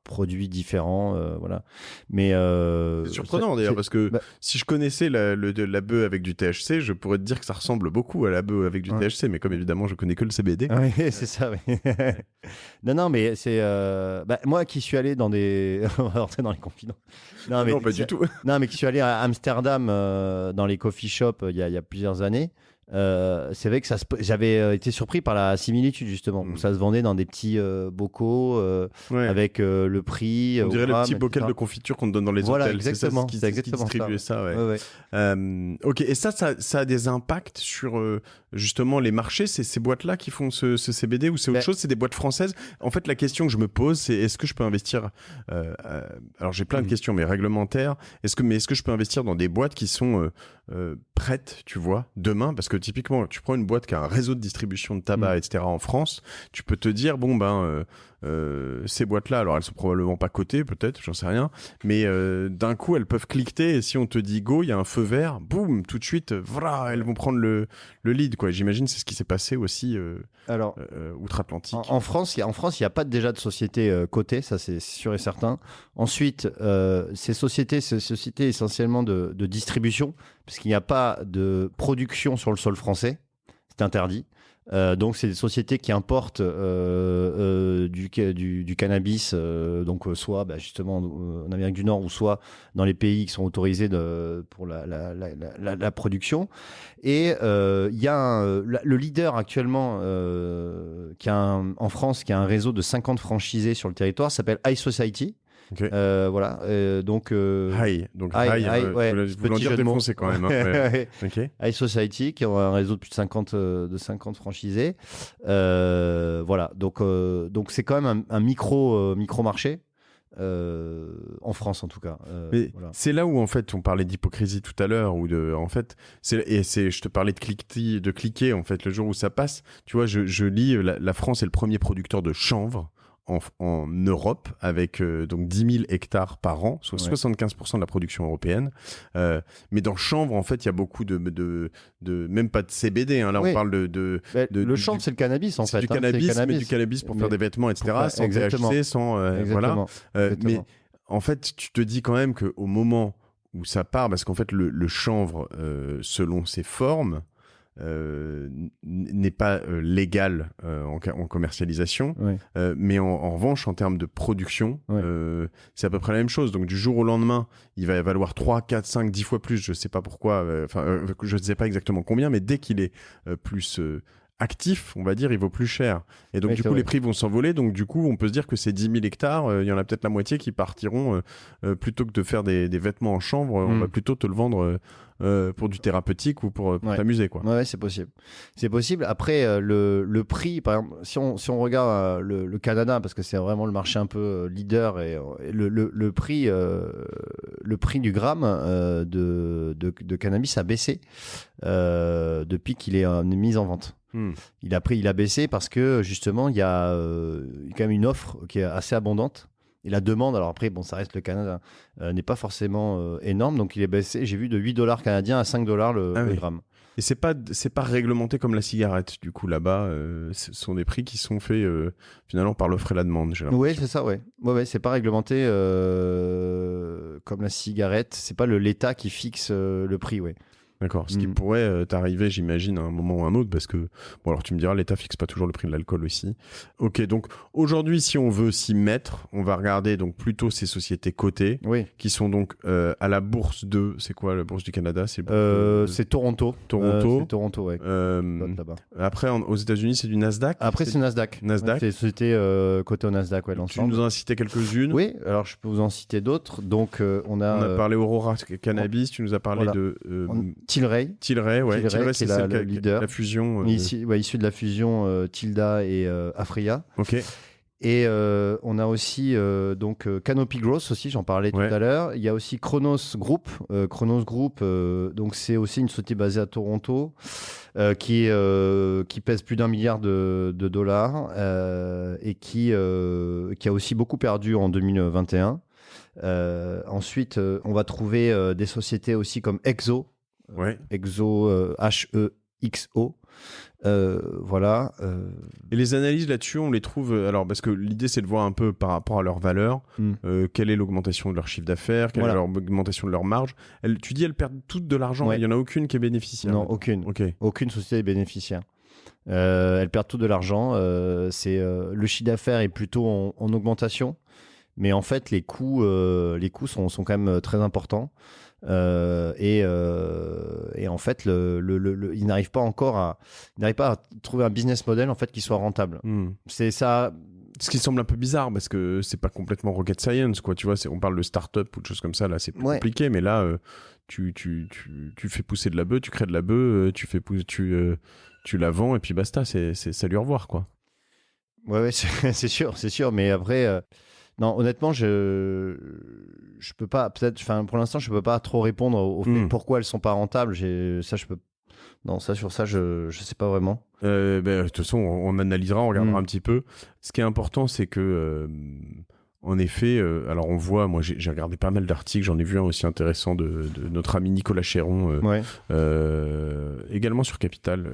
produits différents. Mais c'est surprenant d'ailleurs, parce que si je connaissais la bœuf avec du THC, je pourrais te dire que ça ressemble beaucoup à la bœuf avec du THC, mais comme évidemment je connais que le CBD. Oui, c'est ça. Oui. non, mais c'est moi qui suis allé dans des, on va rentrer dans les confidences. Non, pas du tout. Non, mais qui suis allé à Amsterdam dans les coffee shops il y a plusieurs années. C'est vrai que j'avais été surpris par la similitude justement, où ça se vendait dans des petits bocaux avec le prix. On dirait le petit bocal de confiture qu'on te donne dans les hôtels. Exactement. C'est ça qui distribuait ça. Ok, et ça a des impacts sur justement les marchés. C'est ces boîtes-là qui font ce CBD, ou c'est autre chose? C'est des boîtes françaises. En fait, la question que je me pose, c'est est-ce que je peux investir alors j'ai plein de questions, mais réglementaires. Est-ce que je peux investir dans des boîtes qui sont prêtes, tu vois, demain? Parce que typiquement, tu prends une boîte qui a un réseau de distribution de tabac, etc. en France, tu peux te dire, ces boîtes-là, alors elles sont probablement pas cotées, peut-être, j'en sais rien, mais d'un coup, elles peuvent cliqueter, et si on te dit go, il y a un feu vert, boum, tout de suite, elles vont prendre le lead, quoi. J'imagine c'est ce qui s'est passé aussi outre-Atlantique. En France, il n'y a pas déjà de société cotée, ça c'est sûr et certain. Ensuite, ces sociétés essentiellement de distribution, parce qu'il n'y a pas de production sur le sol français, c'est interdit. Donc c'est des sociétés qui importent du cannabis, soit justement en Amérique du Nord, ou soit dans les pays qui sont autorisés pour la production. Et il y a le leader actuellement en France, qui a un réseau de 50 franchisés sur le territoire, s'appelle iSociety. Okay. Voilà. Donc High, ouais, vous l'en dire défoncé quand même. Hein. Ouais. Okay. High Society, qui ont un réseau de plus de 50 franchisés. Voilà. Donc c'est quand même un micro marché. En France en tout cas. Voilà. C'est là où en fait on parlait d'hypocrisie tout à l'heure, ou de en fait je te parlais de cliquer en fait le jour où ça passe. Tu vois, je lis la France est le premier producteur de chanvre en Europe, avec donc 10 000 hectares par an, soit 75% de la production européenne. Mais dans le chanvre, en fait, il y a beaucoup de même pas de CBD. Hein, là, on parle le chanvre, c'est le cannabis, en fait. Du cannabis, mais du cannabis pour faire des vêtements, etc. Sans THC, sans... voilà. Mais en fait, tu te dis quand même qu'au moment où ça part, parce qu'en fait, le chanvre, selon ses formes, n'est pas légal en commercialisation, mais en revanche en termes de production, c'est à peu près la même chose. Donc du jour au lendemain, il va valoir 3, 4, 5, 10 fois plus, je sais pas pourquoi, je ne sais pas exactement combien, mais dès qu'il est plus actif, on va dire, il vaut plus cher. Et donc du coup, les prix vont s'envoler. Donc du coup, on peut se dire que ces 10 000 hectares, il y en a peut-être la moitié qui partiront, plutôt que de faire des vêtements en chanvre, on va plutôt te le vendre pour du thérapeutique ou pour t'amuser, quoi. Ouais, c'est possible. C'est possible. Après, le prix, par exemple, si on regarde le Canada, parce que c'est vraiment le marché un peu leader, et le prix du gramme de cannabis a baissé depuis qu'il est mis en vente. Il a baissé parce que justement il y a quand même une offre qui est assez abondante. Et la demande, alors après, bon, ça reste le Canada, n'est pas forcément énorme, donc il est baissé. J'ai vu de 8 $ canadiens à 5 $ le gramme. Et c'est pas réglementé comme la cigarette, du coup, là-bas. Ce sont des prix qui sont faits finalement par l'offre et la demande, j'ai l'impression. Oui, c'est ça, ouais. Ouais, c'est pas réglementé comme la cigarette. C'est pas l'État qui fixe le prix, ouais. D'accord. Ce qui pourrait t'arriver, j'imagine, à un moment ou à un autre, parce que, bon, alors tu me diras, l'État fixe pas toujours le prix de l'alcool aussi. Ok, donc aujourd'hui, si on veut s'y mettre, on va regarder donc plutôt ces sociétés cotées, qui sont donc à la bourse c'est quoi la bourse du Canada? C'est Toronto. C'est Toronto, ouais. Là-bas. Après, aux États-Unis, c'est du Nasdaq. Après, c'est Nasdaq. Nasdaq. C'est des sociétés cotées au Nasdaq, ouais, l'ensemble. Tu nous en as cité quelques-unes. Oui, alors je peux vous en citer d'autres. Donc, on a parlé Aurora Cannabis, tu nous as parlé de... Tilray, c'est le leader. La fusion. Issu de la fusion Tilda et Aphria. Ok. Et on a aussi donc Canopy Growth aussi, j'en parlais tout à l'heure. Il y a aussi Chronos Group. Donc c'est aussi une société basée à Toronto qui pèse plus d'1 milliard de dollars et qui a aussi beaucoup perdu en 2021. Ensuite, on va trouver des sociétés aussi comme Exo. Exo, HEXO. Voilà. Et les analyses là-dessus, on les trouve. Alors, parce que l'idée, c'est de voir un peu par rapport à leur valeur, quelle est l'augmentation de leur chiffre d'affaires, quelle est l'augmentation de leur marge. Tu dis, elles perdent toutes de l'argent. Il n'y en a aucune qui est bénéficiaire. Non, aucune. Okay. Aucune société est bénéficiaire. Elles perdent toutes de l'argent. Le chiffre d'affaires est plutôt en augmentation. Mais en fait, les coûts sont quand même très importants. Et en fait, ils n'arrivent pas à trouver un business model en fait qui soit rentable. C'est ça. Ce qui semble un peu bizarre parce que c'est pas complètement rocket science, quoi. Tu vois, on parle de start-up ou de choses comme ça. Là, c'est plus compliqué, mais là, tu fais pousser de la bœuf, tu crées de la bœuf, tu la vends et puis basta. C'est salut, au revoir, quoi. Ouais, c'est sûr. Mais après. Non, honnêtement, je peux pas. Pour l'instant, je peux pas trop répondre au fait pourquoi elles sont pas rentables. Sur ça, je sais pas vraiment. De toute façon, on analysera, on regardera un petit peu. Ce qui est important, c'est que en effet, alors on voit, moi j'ai regardé pas mal d'articles, j'en ai vu un aussi intéressant de notre ami Nicolas Chéron, également sur Capital,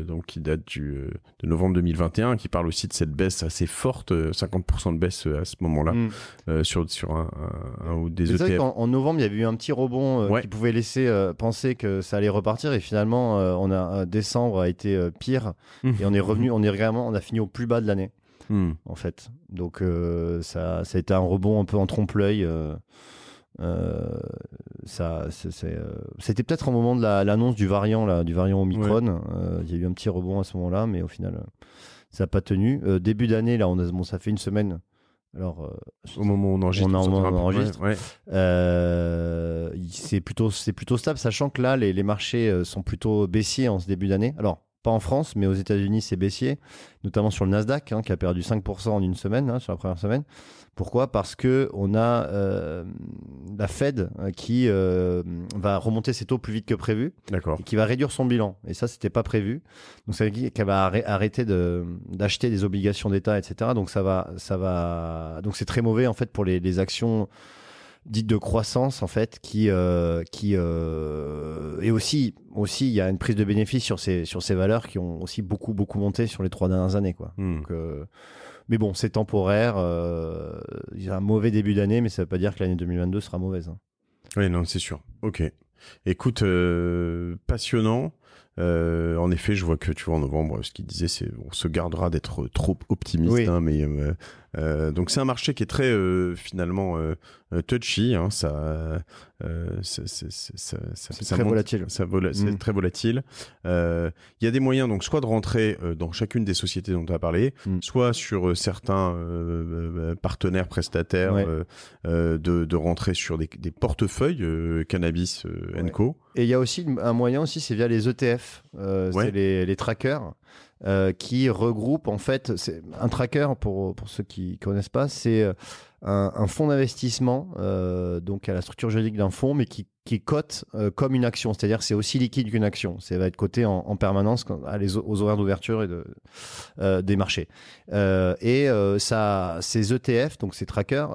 donc qui date de novembre 2021, qui parle aussi de cette baisse assez forte, 50% de baisse à ce moment-là, sur un ou des ETF. C'est vrai qu'en novembre, il y avait eu un petit rebond qui pouvait laisser penser que ça allait repartir, et finalement, décembre a été pire, et on a fini au plus bas de l'année. En fait, donc ça a été un rebond un peu en trompe-l'œil. C'était peut-être au moment de l'annonce du variant Omicron. Il y a eu un petit rebond à ce moment-là, mais au final, ça n'a pas tenu. Début d'année, là, ça fait une semaine Alors, au moment où on enregistre, ouais. C'est plutôt stable, sachant que là, les marchés sont plutôt baissiers en ce début d'année. Alors, pas en France, mais aux États-Unis, c'est baissier, notamment sur le Nasdaq, qui a perdu 5% en une semaine, sur la première semaine. Pourquoi ? Parce qu'on a la Fed qui va remonter ses taux plus vite que prévu. D'accord. Et qui va réduire son bilan. Et ça, c'était pas prévu. Donc, ça veut dire qu'elle va arrêter d'acheter des obligations d'État, etc. Donc, donc c'est très mauvais, en fait, pour les actions dites de croissance, en fait, et aussi, il y a une prise de bénéfice sur ces valeurs qui ont aussi beaucoup monté sur les 3 dernières années, quoi. Donc, mais bon, c'est temporaire. Il y a un mauvais début d'année, mais ça ne veut pas dire que l'année 2022 sera mauvaise. Hein. Oui, non, c'est sûr. Ok. Écoute, passionnant. En effet, je vois que tu vois en novembre, ce qu'il disait, c'est on se gardera d'être trop optimiste, oui. Hein, mais donc c'est un marché qui est très finalement touchy. Hein, c'est très volatile. C'est très volatile. Il y a des moyens, donc soit de rentrer dans chacune des sociétés dont tu as parlé, soit sur certains partenaires prestataires, de rentrer sur des portefeuilles cannabis Co. Et il y a aussi un moyen aussi, c'est via les ETF, c'est les trackers. Qui regroupe en fait, c'est un tracker pour ceux qui connaissent pas, c'est un fonds d'investissement donc à la structure juridique d'un fonds, mais qui cote comme une action, c'est-à-dire c'est aussi liquide qu'une action, ça va être coté en permanence aux horaires d'ouverture et des marchés. Ces ETF, donc ces trackers,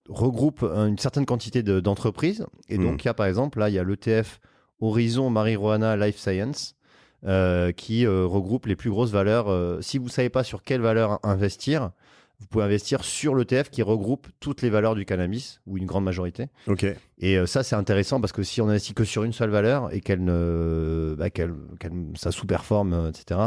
regroupent une certaine quantité d'entreprises, et donc il y a par exemple là il y a l'ETF Horizon Marijuana Life Science. Qui regroupe les plus grosses valeurs. Si vous ne savez pas sur quelle valeur investir, vous pouvez investir sur l'ETF qui regroupe toutes les valeurs du cannabis, ou une grande majorité. Ok. Et ça, c'est intéressant parce que si on investit que sur une seule valeur et ça sous-performe, etc.,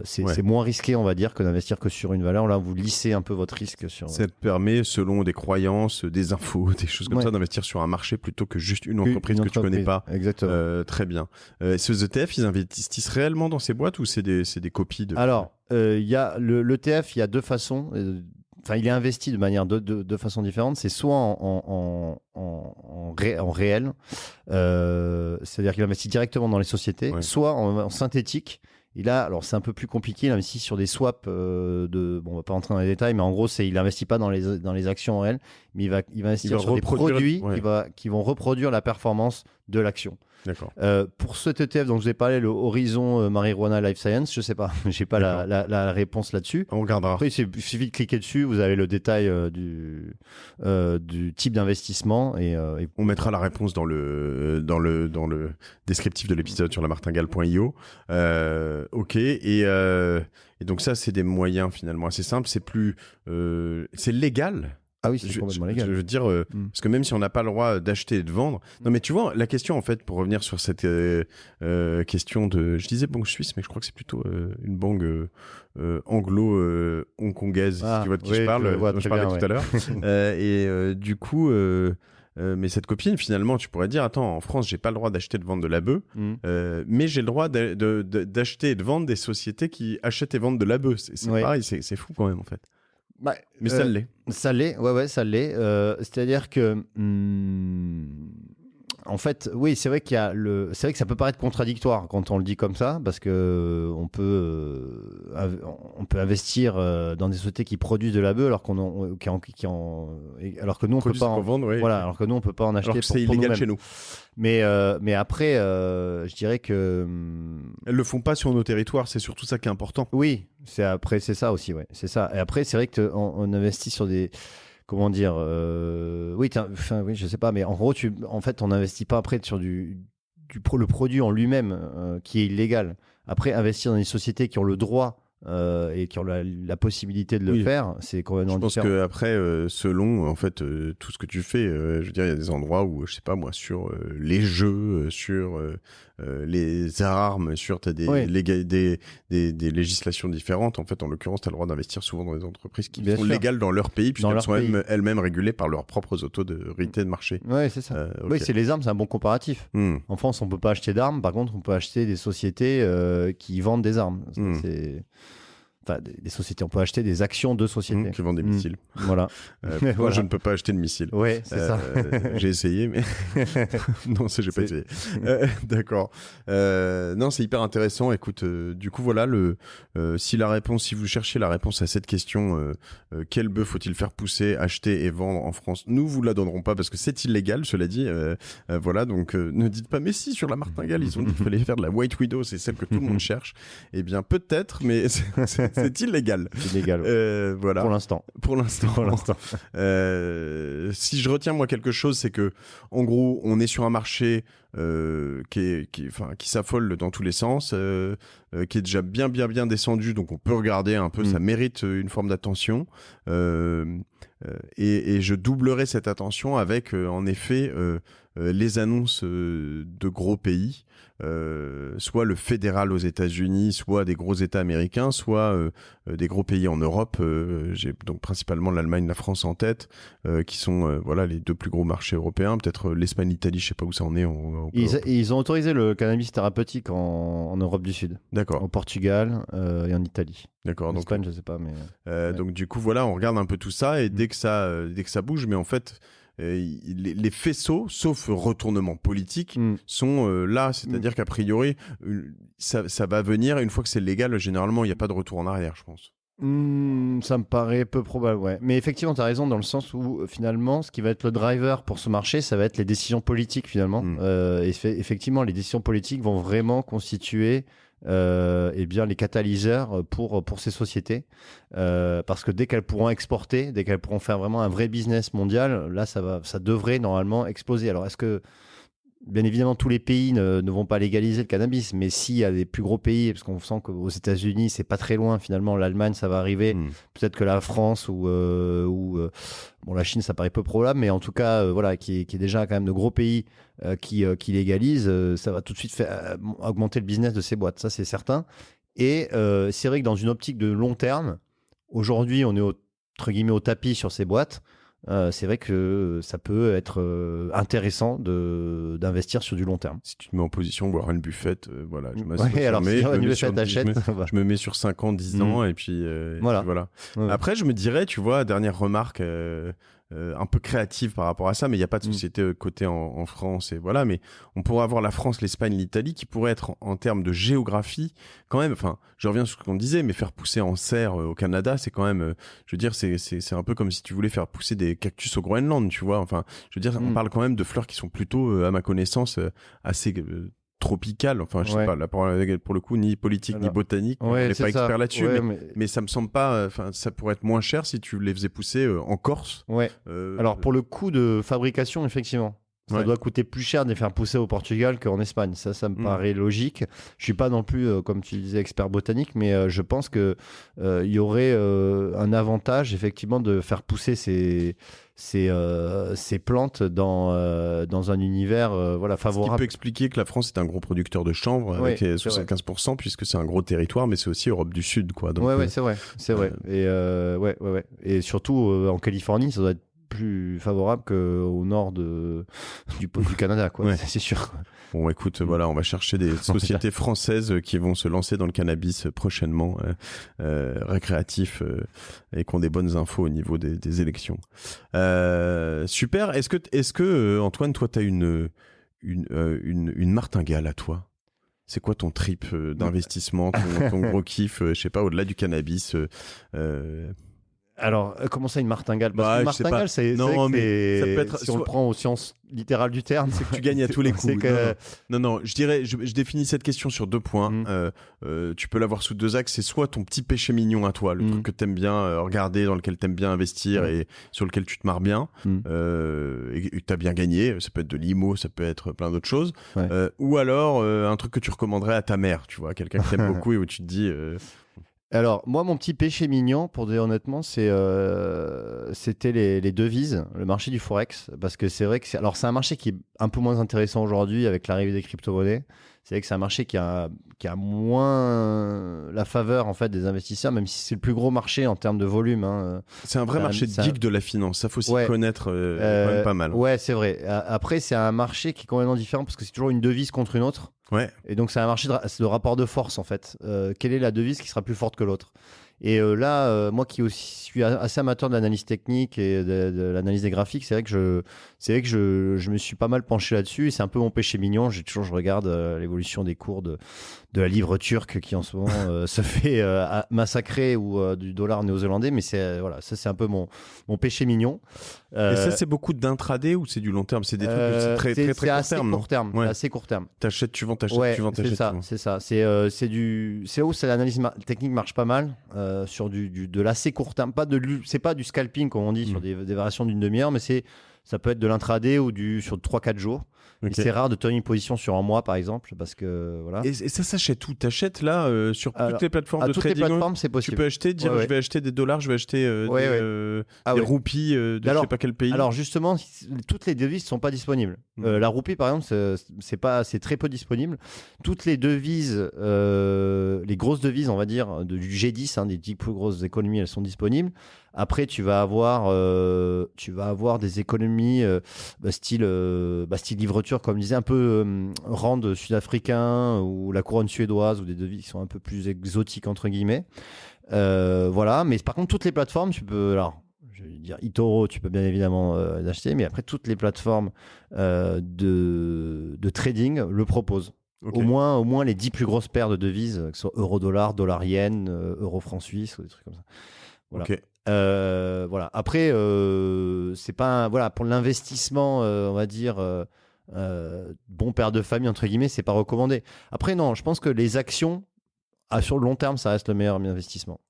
c'est moins risqué, on va dire, que d'investir que sur une valeur. Là, vous lissez un peu votre risque. Ça te permet, selon des croyances, des infos, des choses comme ça, d'investir sur un marché plutôt que juste une entreprise que tu ne connais pas. Exactement. Très bien. Ces ETF, ils investissent réellement dans ces boîtes ou c'est des copies de... Alors, il y a l'ETF, il y a deux façons. Enfin, il est investi de manière de façon différente. C'est soit en réel, c'est-à-dire qu'il investit directement dans les sociétés, soit en synthétique. Et là, alors c'est un peu plus compliqué. Il investit sur des swaps on va pas rentrer dans les détails, mais en gros, il investit pas dans les actions en réel, mais il va investir sur des produits qui vont reproduire la performance de l'action. D'accord. Pour cet ETF dont je vous ai parlé, le Horizon Marijuana Life Science, je sais pas, j'ai pas la réponse là-dessus. On regardera. Après, il suffit de cliquer dessus, vous avez le détail du type d'investissement et on mettra la réponse dans le descriptif de l'épisode sur lamartingale.io. Ok. Et donc ça, c'est des moyens finalement assez simples. C'est plus, c'est légal. Ah oui, c'est complètement légal. Je veux dire, parce que même si on n'a pas le droit d'acheter et de vendre... Non, mais tu vois, la question, en fait, pour revenir sur cette question de... Je disais banque suisse, mais je crois que c'est plutôt une banque anglo-hongkongaise, si tu vois de qui je parle, dont je parlais tout à l'heure. Et du coup... mais cette copine, finalement, tu pourrais dire, attends, en France, j'ai pas le droit d'acheter et de vendre de la bœuf, mais j'ai le droit d'acheter et de vendre des sociétés qui achètent et vendent de la bœuf. C'est pareil, c'est fou quand même, en fait. Bah, mais ça l'est. Ça l'est, ouais, ça l'est. C'est-à-dire que, en fait, oui, c'est vrai c'est vrai que ça peut paraître contradictoire quand on le dit comme ça, parce que on peut investir dans des sociétés qui produisent de la bœuf alors que nous on peut pas vendre, voilà, alors que nous on peut pas en acheter. Alors que c'est illégal chez nous. Mais après, je dirais que elles le font pas sur nos territoires, c'est surtout ça qui est important. Oui, c'est ça aussi, ouais, c'est ça. Et après, c'est vrai que on investit sur des, comment dire, oui, je sais pas, mais en gros, on n'investit pas après sur le produit en lui-même qui est illégal. Après, investir dans des sociétés qui ont le droit et qui ont la possibilité de le faire, c'est complètement différent. Je pense qu'après, selon en fait tout ce que tu fais, je veux dire, il y a des endroits où, je sais pas moi, sur les jeux, sur les armes, sur des législations différentes. En fait, en l'occurrence, tu as le droit d'investir souvent dans des entreprises qui sont légales dans leur pays, puisqu'elles sont elles-mêmes régulées par leurs propres autorités de marché. Oui, c'est ça. Okay. Oui, c'est les armes, c'est un bon comparatif. En France, on peut pas acheter d'armes. Par contre, on peut acheter des sociétés qui vendent des armes. enfin des sociétés, on peut acheter des actions de sociétés. Qui vendent des missiles. Voilà. Moi, voilà. je ne peux pas acheter de missiles. Ouais, c'est ça. J'ai essayé, mais non, j'ai pas essayé. D'accord. Non, c'est hyper intéressant. Écoute, du coup, voilà, si vous cherchez la réponse à cette question, quel bœuf faut-il faire pousser, acheter et vendre en France, nous vous la donnerons pas parce que c'est illégal, cela dit. Voilà, donc ne dites pas, mais si, sur la martingale, ils ont dit qu'il fallait faire de la White Widow, c'est celle que tout le monde cherche. Eh bien, peut-être, mais c'est illégal. C'est illégal. Voilà. Pour l'instant. Si je retiens moi quelque chose, c'est que en gros, on est sur un marché qui s'affole dans tous les sens, qui est déjà bien descendu, donc on peut regarder un peu, ça mérite une forme d'attention. Et je doublerai cette attention avec en effet les annonces de gros pays, soit le fédéral aux États-Unis, soit des gros États américains, soit des gros pays en Europe. J'ai donc principalement l'Allemagne, la France en tête, qui sont voilà les deux plus gros marchés européens. Peut-être l'Espagne, l'Italie, je sais pas où ça en est. Ils ont autorisé le cannabis thérapeutique en Europe du Sud. D'accord. Au Portugal et en Italie. D'accord. En Espagne, je sais pas, mais. Ouais. Donc du coup voilà, on regarde un peu tout ça et dès que ça bouge, mais en fait. Les faisceaux, sauf retournement politique, sont là. C'est-à-dire qu'a priori, ça va venir. Une fois que c'est légal, généralement, il n'y a pas de retour en arrière, je pense. Ça me paraît peu probable, ouais. Mais effectivement, tu as raison dans le sens où finalement, ce qui va être le driver pour ce marché, ça va être les décisions politiques finalement. Effectivement, les décisions politiques vont vraiment constituer eh bien, les catalyseurs pour ces sociétés. Parce que dès qu'elles pourront exporter, dès qu'elles pourront faire vraiment un vrai business mondial, là, ça devrait normalement exploser. Alors, est-ce que, bien évidemment, tous les pays ne vont pas légaliser le cannabis, mais s'il y a des plus gros pays, parce qu'on sent qu'aux États-Unis, c'est pas très loin, finalement, l'Allemagne, ça va arriver. Peut-être que la France ou bon, la Chine, ça paraît peu probable, mais en tout cas, voilà, qui est déjà quand même de gros pays qui légalisent, ça va tout de suite faire augmenter le business de ces boîtes, ça c'est certain. Et c'est vrai que dans une optique de long terme, aujourd'hui, on est entre guillemets au tapis sur ces boîtes. C'est vrai que ça peut être intéressant d'investir sur du long terme. Si tu te mets en position Warren Buffett, voilà, je me mets sur 5 ans, 10 ans, et puis voilà. Ouais. Après, je me dirais, tu vois, dernière remarque un peu créative par rapport à ça, mais il n'y a pas de société cotée en France, et voilà, mais on pourrait avoir la France, l'Espagne, l'Italie, qui pourraient être en termes de géographie, quand même, enfin, je reviens sur ce qu'on disait, mais faire pousser en serre au Canada, c'est quand même, je veux dire, c'est un peu comme si tu voulais faire pousser des cactus au Groenland, tu vois, enfin, je veux dire, on parle quand même de fleurs qui sont plutôt, à ma connaissance, assez tropicale, enfin je sais pas, là pour le coup ni politique ni botanique, on n'est pas expert là-dessus, mais ça me semble pas, enfin ça pourrait être moins cher si tu les faisais pousser en Corse. Alors pour le coût de fabrication, effectivement, ça doit coûter plus cher de les faire pousser au Portugal qu'en Espagne. Ça me paraît logique. Je suis pas non plus, comme tu disais, expert botanique, mais je pense que y aurait un avantage effectivement de faire pousser ces plantes dans un univers favorable. Ce qui peut expliquer que la France est un gros producteur de chanvre avec 75%, puisque c'est un gros territoire, mais c'est aussi Europe du Sud, quoi. Donc, c'est vrai. Et et surtout en Californie, ça doit être plus favorable qu'au nord du Canada, quoi. C'est sûr. Bon, écoute, voilà, on va chercher des sociétés françaises qui vont se lancer dans le cannabis prochainement, récréatif, et qui ont des bonnes infos au niveau des élections. Super. Est-ce que Antoine, toi, t'as une martingale à toi? C'est quoi ton trip d'investissement, ton gros kiff, je sais pas, au-delà du cannabis? Alors, comment ça, une martingale? Parce qu'une martingale, ça peut être, si on le prend au sens littéral du terme, c'est que tu gagnes à tous les coups. Non, je dirais, je définis cette question sur 2 points. Tu peux l'avoir sous 2 axes. C'est soit ton petit péché mignon à toi, le truc que t'aimes bien regarder, dans lequel t'aimes bien investir et sur lequel tu te marres bien, et que t'as bien gagné. Ça peut être de l'IMO, ça peut être plein d'autres choses. Ou alors un truc que tu recommanderais à ta mère, tu vois, quelqu'un que t'aimes beaucoup et où tu te dis... Alors, moi, mon petit péché mignon, pour dire honnêtement, c'était les devises, le marché du Forex. Parce que c'est vrai que c'est un marché qui est un peu moins intéressant aujourd'hui avec l'arrivée des crypto-monnaies. C'est vrai que c'est un marché qui a moins la faveur en fait, des investisseurs, même si c'est le plus gros marché en termes de volume. C'est un vrai marché geek de la finance. Ça faut s'y connaître quand même pas mal. Ouais, c'est vrai. Après, c'est un marché qui est complètement différent parce que c'est toujours une devise contre une autre. Et donc, c'est un marché de rapport de force, en fait. Quelle est la devise qui sera plus forte que l'autre? Et là, moi qui aussi suis assez amateur de l'analyse technique et de l'analyse des graphiques, c'est vrai que je me suis pas mal penché là-dessus. Et c'est un peu mon péché mignon. Je regarde l'évolution des cours de la livre turque qui en ce moment se fait massacrer ou du dollar néo-zélandais. Mais voilà, ça c'est un peu mon péché mignon. Et ça, c'est beaucoup d'intraday ou c'est du long terme? C'est des trucs très court terme, non? C'est assez court terme. T'achètes, tu vends, t'achètes, ouais, tu vends, t'achètes. C'est ça. C'est où l'analyse technique marche pas mal sur de l'assez court terme. C'est pas du scalping comme on dit sur des variations d'une demi-heure, mais ça peut être de l'intraday ou sur 3-4 jours. Okay. C'est rare de tenir une position sur un mois, par exemple, parce que voilà. Et ça s'achète où? T'achètes là sur toutes les plateformes de trading? Toutes les plateformes, c'est possible. Tu peux acheter, dire je vais acheter des dollars, je vais acheter des roupies de je sais pas quel pays. Alors justement, toutes les devises sont pas disponibles. La roupie, par exemple, c'est très peu disponible. Toutes les devises, les grosses devises, on va dire, du G10, des 10 plus grosses économies, elles sont disponibles. Après, tu vas avoir des économies style livre turc, comme je disais, un peu rand sud-africain ou la couronne suédoise ou des devises qui sont un peu plus exotiques entre guillemets. Voilà, mais par contre, toutes les plateformes, tu peux. Alors, je vais dire eToro, tu peux bien évidemment l'acheter, mais après, toutes les plateformes de trading le proposent. Okay. Au moins les 10 plus grosses paires de devises, que ce soit euro-dollar, dollar-yen, euro-franc suisse ou des trucs comme ça. Voilà. Okay. Voilà. Après, c'est pas voilà pour l'investissement, on va dire bon père de famille entre guillemets, c'est pas recommandé. Après non, je pense que les actions sur le long terme, ça reste le meilleur investissement.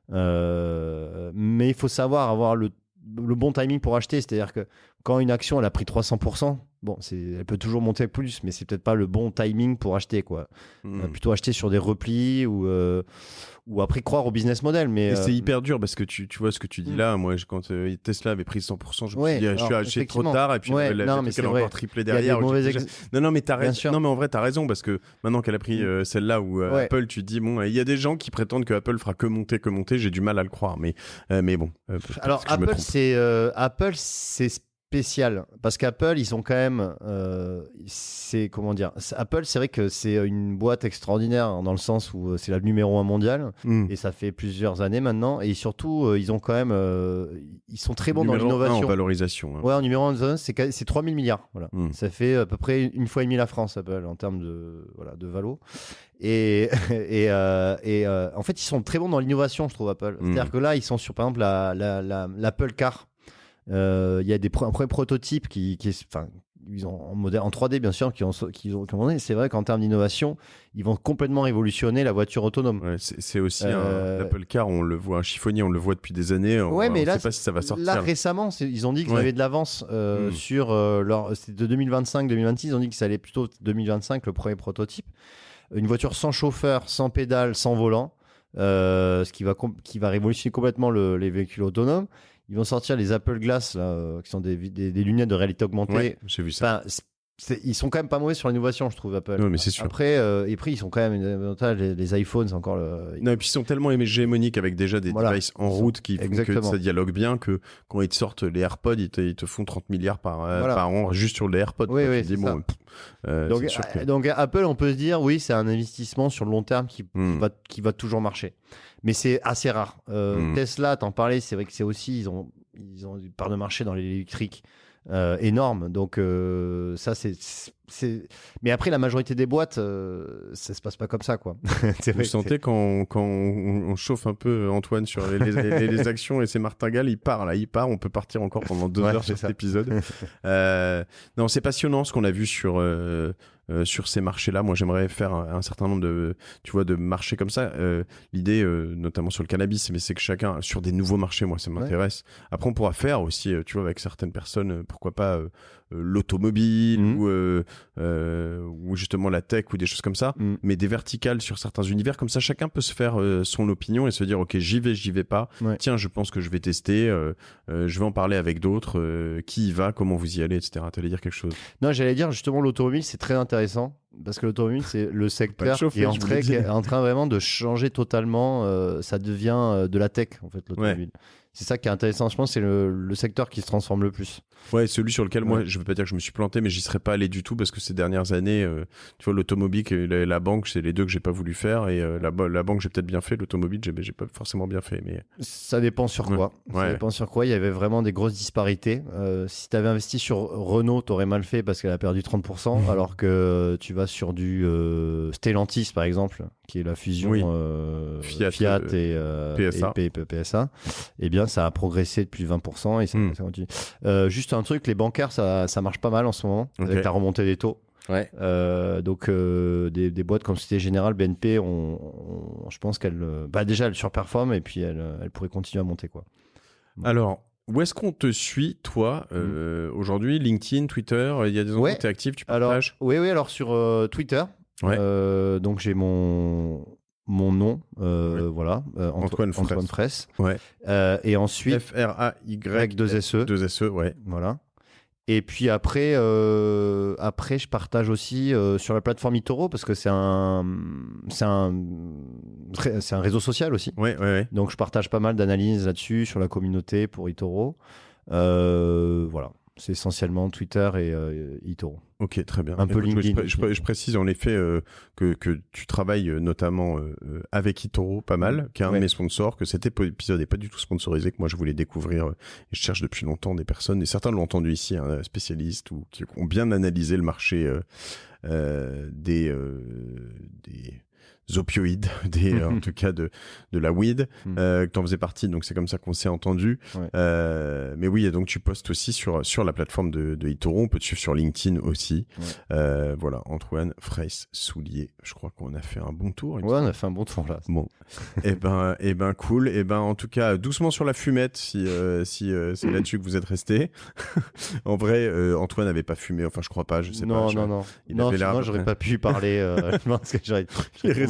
Mais il faut savoir avoir le bon timing pour acheter, c'est-à-dire que quand une action elle a pris 300%, bon, elle peut toujours monter plus, mais c'est peut-être pas le bon timing pour acheter, quoi. Plutôt acheter sur des replis ou après croire au business model. Mais c'est hyper dur parce que tu vois ce que tu dis là. Moi, quand Tesla avait pris 100%, je me suis dit, je suis acheté trop tard et puis elle a encore triplé derrière. Non, mais t'as raison. Non, mais en vrai, t'as raison parce que maintenant qu'elle a pris celle-là ou Apple, tu te dis bon, il y a des gens qui prétendent que Apple fera que monter. J'ai du mal à le croire, mais bon. Alors Apple, c'est spécial parce qu'Apple ils ont quand même Apple, c'est vrai que c'est une boîte extraordinaire dans le sens où c'est la numéro 1 mondiale et ça fait plusieurs années maintenant, et surtout ils ont quand même ils sont très bons dans l'innovation. En valorisation. Ouais, en numéro 1 c'est 3000 milliards. Voilà. Ça fait à peu près une fois et demie la France, Apple, en termes de valo. Et en fait ils sont très bons dans l'innovation, je trouve, Apple. C'est-à-dire que là ils sont sur par exemple l'Apple Car. Il y a un premier prototype ils ont en 3D bien sûr, qui ont commandé. C'est vrai qu'en termes d'innovation, ils vont complètement révolutionner la voiture autonome. Ouais, c'est aussi l'Apple Car, on le voit, un chiffonnier, on le voit depuis des années. Mais là, sait pas si ça va sortir. Là récemment, ils ont dit qu'ils avaient de l'avance sur c'était de 2025-2026. Ils ont dit que ça allait plutôt 2025 le premier prototype. Une voiture sans chauffeur, sans pédale, sans volant, ce qui va révolutionner complètement les véhicules autonomes. Ils vont sortir les Apple Glass, là, qui sont des lunettes de réalité augmentée. Ouais, j'ai vu ça. Ils sont quand même pas mauvais sur l'innovation, je trouve, Apple. Oui, mais c'est sûr. Après, ils sont quand même les iPhones, c'est encore Non, et puis ils sont tellement hégémoniques avec déjà des devices en route qui font que ça dialogue bien, que quand ils te sortent les AirPods, ils te font 30 milliards par an juste sur les AirPods. Oui, c'est ça. Donc Apple, on peut se dire, oui, c'est un investissement sur le long terme qui va toujours marcher. Mais c'est assez rare. Tesla, t'en parlais, c'est vrai que c'est aussi, ils ont une part de marché dans l'électrique énorme. Donc ça, mais après, la majorité des boîtes, ça se passe pas comme ça, quoi. Vous sentez quand on chauffe un peu Antoine sur les actions et ses martingales, il part. On peut partir encore pendant 2 heures sur cet épisode. Non, c'est passionnant ce qu'on a vu sur ces marchés-là. Moi, j'aimerais faire un certain nombre de marchés comme ça. L'idée, notamment sur le cannabis, mais c'est que chacun, sur des nouveaux marchés, moi, ça m'intéresse. Après, on pourra faire aussi, avec certaines personnes, pourquoi pas l'automobile ou justement la tech ou des choses comme ça, mais des verticales sur certains univers. Comme ça, chacun peut se faire son opinion et se dire, ok, j'y vais pas. Tiens, je pense que je vais tester. Je vais en parler avec d'autres. Qui y va, comment vous y allez, etc. Tu allais dire quelque chose? Non, j'allais dire justement l'automobile, c'est très intéressant parce que l'automobile, c'est le secteur qui est en train vraiment de changer totalement. Ça devient de la tech, en fait, l'automobile. C'est ça qui est intéressant. Je pense que c'est le secteur qui se transforme le plus. Ouais, celui sur lequel moi, je veux pas dire que je me suis planté, mais j'y serais pas allé du tout parce que ces dernières années, tu vois, l'automobile et la banque, c'est les deux que j'ai pas voulu faire. Et la banque, j'ai peut-être bien fait. L'automobile, j'ai pas forcément bien fait. Mais ça dépend sur quoi. Ça dépend sur quoi. Il y avait vraiment des grosses disparités. Si tu avais investi sur Renault, tu aurais mal fait parce qu'elle a perdu 30%, alors que tu vas sur du Stellantis, par exemple, qui est la fusion Fiat et PSA. Eh bien, ça a progressé depuis 20% et ça continue. Juste un truc, les bancaires, ça marche pas mal en ce moment avec la remontée des taux. Ouais. Donc des boîtes comme Société Générale, BNP, je pense qu'elles déjà elles surperforment et puis elles pourraient continuer à monter, quoi. Alors, où est-ce qu'on te suit, toi, aujourd'hui? LinkedIn, Twitter, il y a des endroits où tu es actif, tu partages? Alors sur Twitter, donc j'ai mon nom, voilà, Antoine Fraisse. Ouais. Et ensuite F-R-A-Y 2-S-E, ouais. Voilà. Et puis après, je partage aussi sur la plateforme eToro parce que c'est un réseau social aussi. Ouais. Donc je partage pas mal d'analyses là-dessus sur la communauté pour eToro. Voilà. C'est essentiellement Twitter et eToro. Ok, très bien. Un peu LinkedIn. Je précise en effet que tu travailles notamment avec eToro pas mal, qui est un de mes sponsors, que cet épisode n'est pas du tout sponsorisé, que moi je voulais découvrir. Et je cherche depuis longtemps des personnes, et certains l'ont entendu ici, spécialistes ou qui ont bien analysé le marché des opioïdes, en tout cas de la weed, que t'en faisais partie, donc c'est comme ça qu'on s'est entendu. Mais oui, et donc tu postes aussi sur la plateforme de eToro, on peut te suivre sur LinkedIn aussi. Voilà, Antoine Fraisse Soulier, je crois qu'on a fait un bon tour. Ouais, on a fait un bon tour là. Bon, et ben cool, et ben en tout cas doucement sur la fumette si c'est là-dessus que vous êtes resté. En vrai, Antoine n'avait pas fumé, enfin je crois pas, je sais pas. Non. Sinon j'aurais pas pu parler parce que j'aurais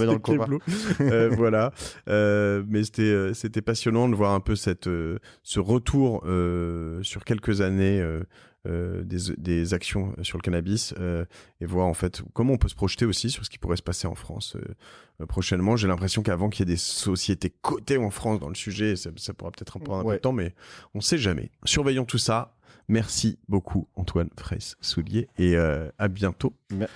dans le coma. Voilà, mais c'était passionnant de voir un peu ce retour sur quelques années des actions sur le cannabis et voir en fait comment on peut se projeter aussi sur ce qui pourrait se passer en France prochainement. J'ai l'impression qu'avant qu'il y ait des sociétés cotées en France dans le sujet, ça pourra peut-être prendre un peu de temps, mais on sait jamais. Surveillons tout ça. Merci beaucoup Antoine Fraisse Soulier et à bientôt.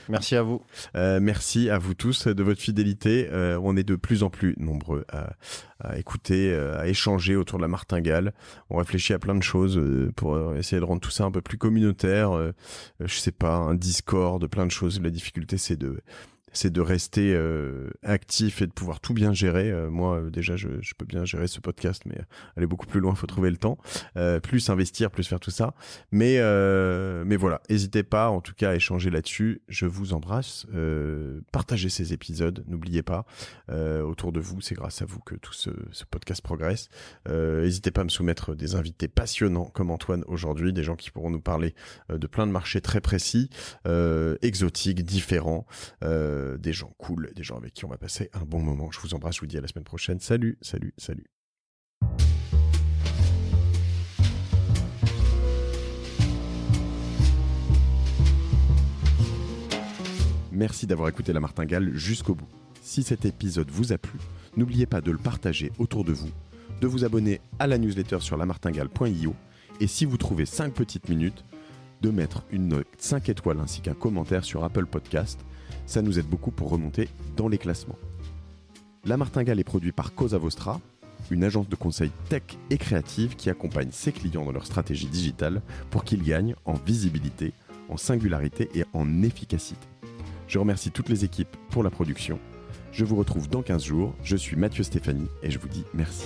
Merci à vous. Merci à vous tous de votre fidélité. On est de plus en plus nombreux à écouter, à échanger autour de la martingale. On réfléchit à plein de choses pour essayer de rendre tout ça un peu plus communautaire. Je sais pas, un Discord, plein de choses. La difficulté c'est de rester actif et de pouvoir tout bien gérer. Moi, déjà, je peux bien gérer ce podcast, mais aller beaucoup plus loin, il faut trouver le temps. Plus investir, plus faire tout ça. Mais voilà, n'hésitez pas, en tout cas, à échanger là-dessus. Je vous embrasse. Partagez ces épisodes, n'oubliez pas. Autour de vous, c'est grâce à vous que tout ce podcast progresse. N'hésitez pas à me soumettre des invités passionnants comme Antoine aujourd'hui, des gens qui pourront nous parler de plein de marchés très précis, exotiques, différents, des gens cool, des gens avec qui on va passer un bon moment. Je vous embrasse, je vous dis à la semaine prochaine. Salut. Merci d'avoir écouté La Martingale jusqu'au bout. Si cet épisode vous a plu, n'oubliez pas de le partager autour de vous, de vous abonner à la newsletter sur lamartingale.io et si vous trouvez 5 petites minutes, de mettre une note 5 étoiles ainsi qu'un commentaire sur Apple Podcast. Ça nous aide beaucoup pour remonter dans les classements. La Martingale est produit par Cosa Vostra, une agence de conseil tech et créative qui accompagne ses clients dans leur stratégie digitale pour qu'ils gagnent en visibilité, en singularité et en efficacité. Je remercie toutes les équipes pour la production. Je vous retrouve dans 15 jours. Je suis Mathieu Stéphanie et je vous dis merci.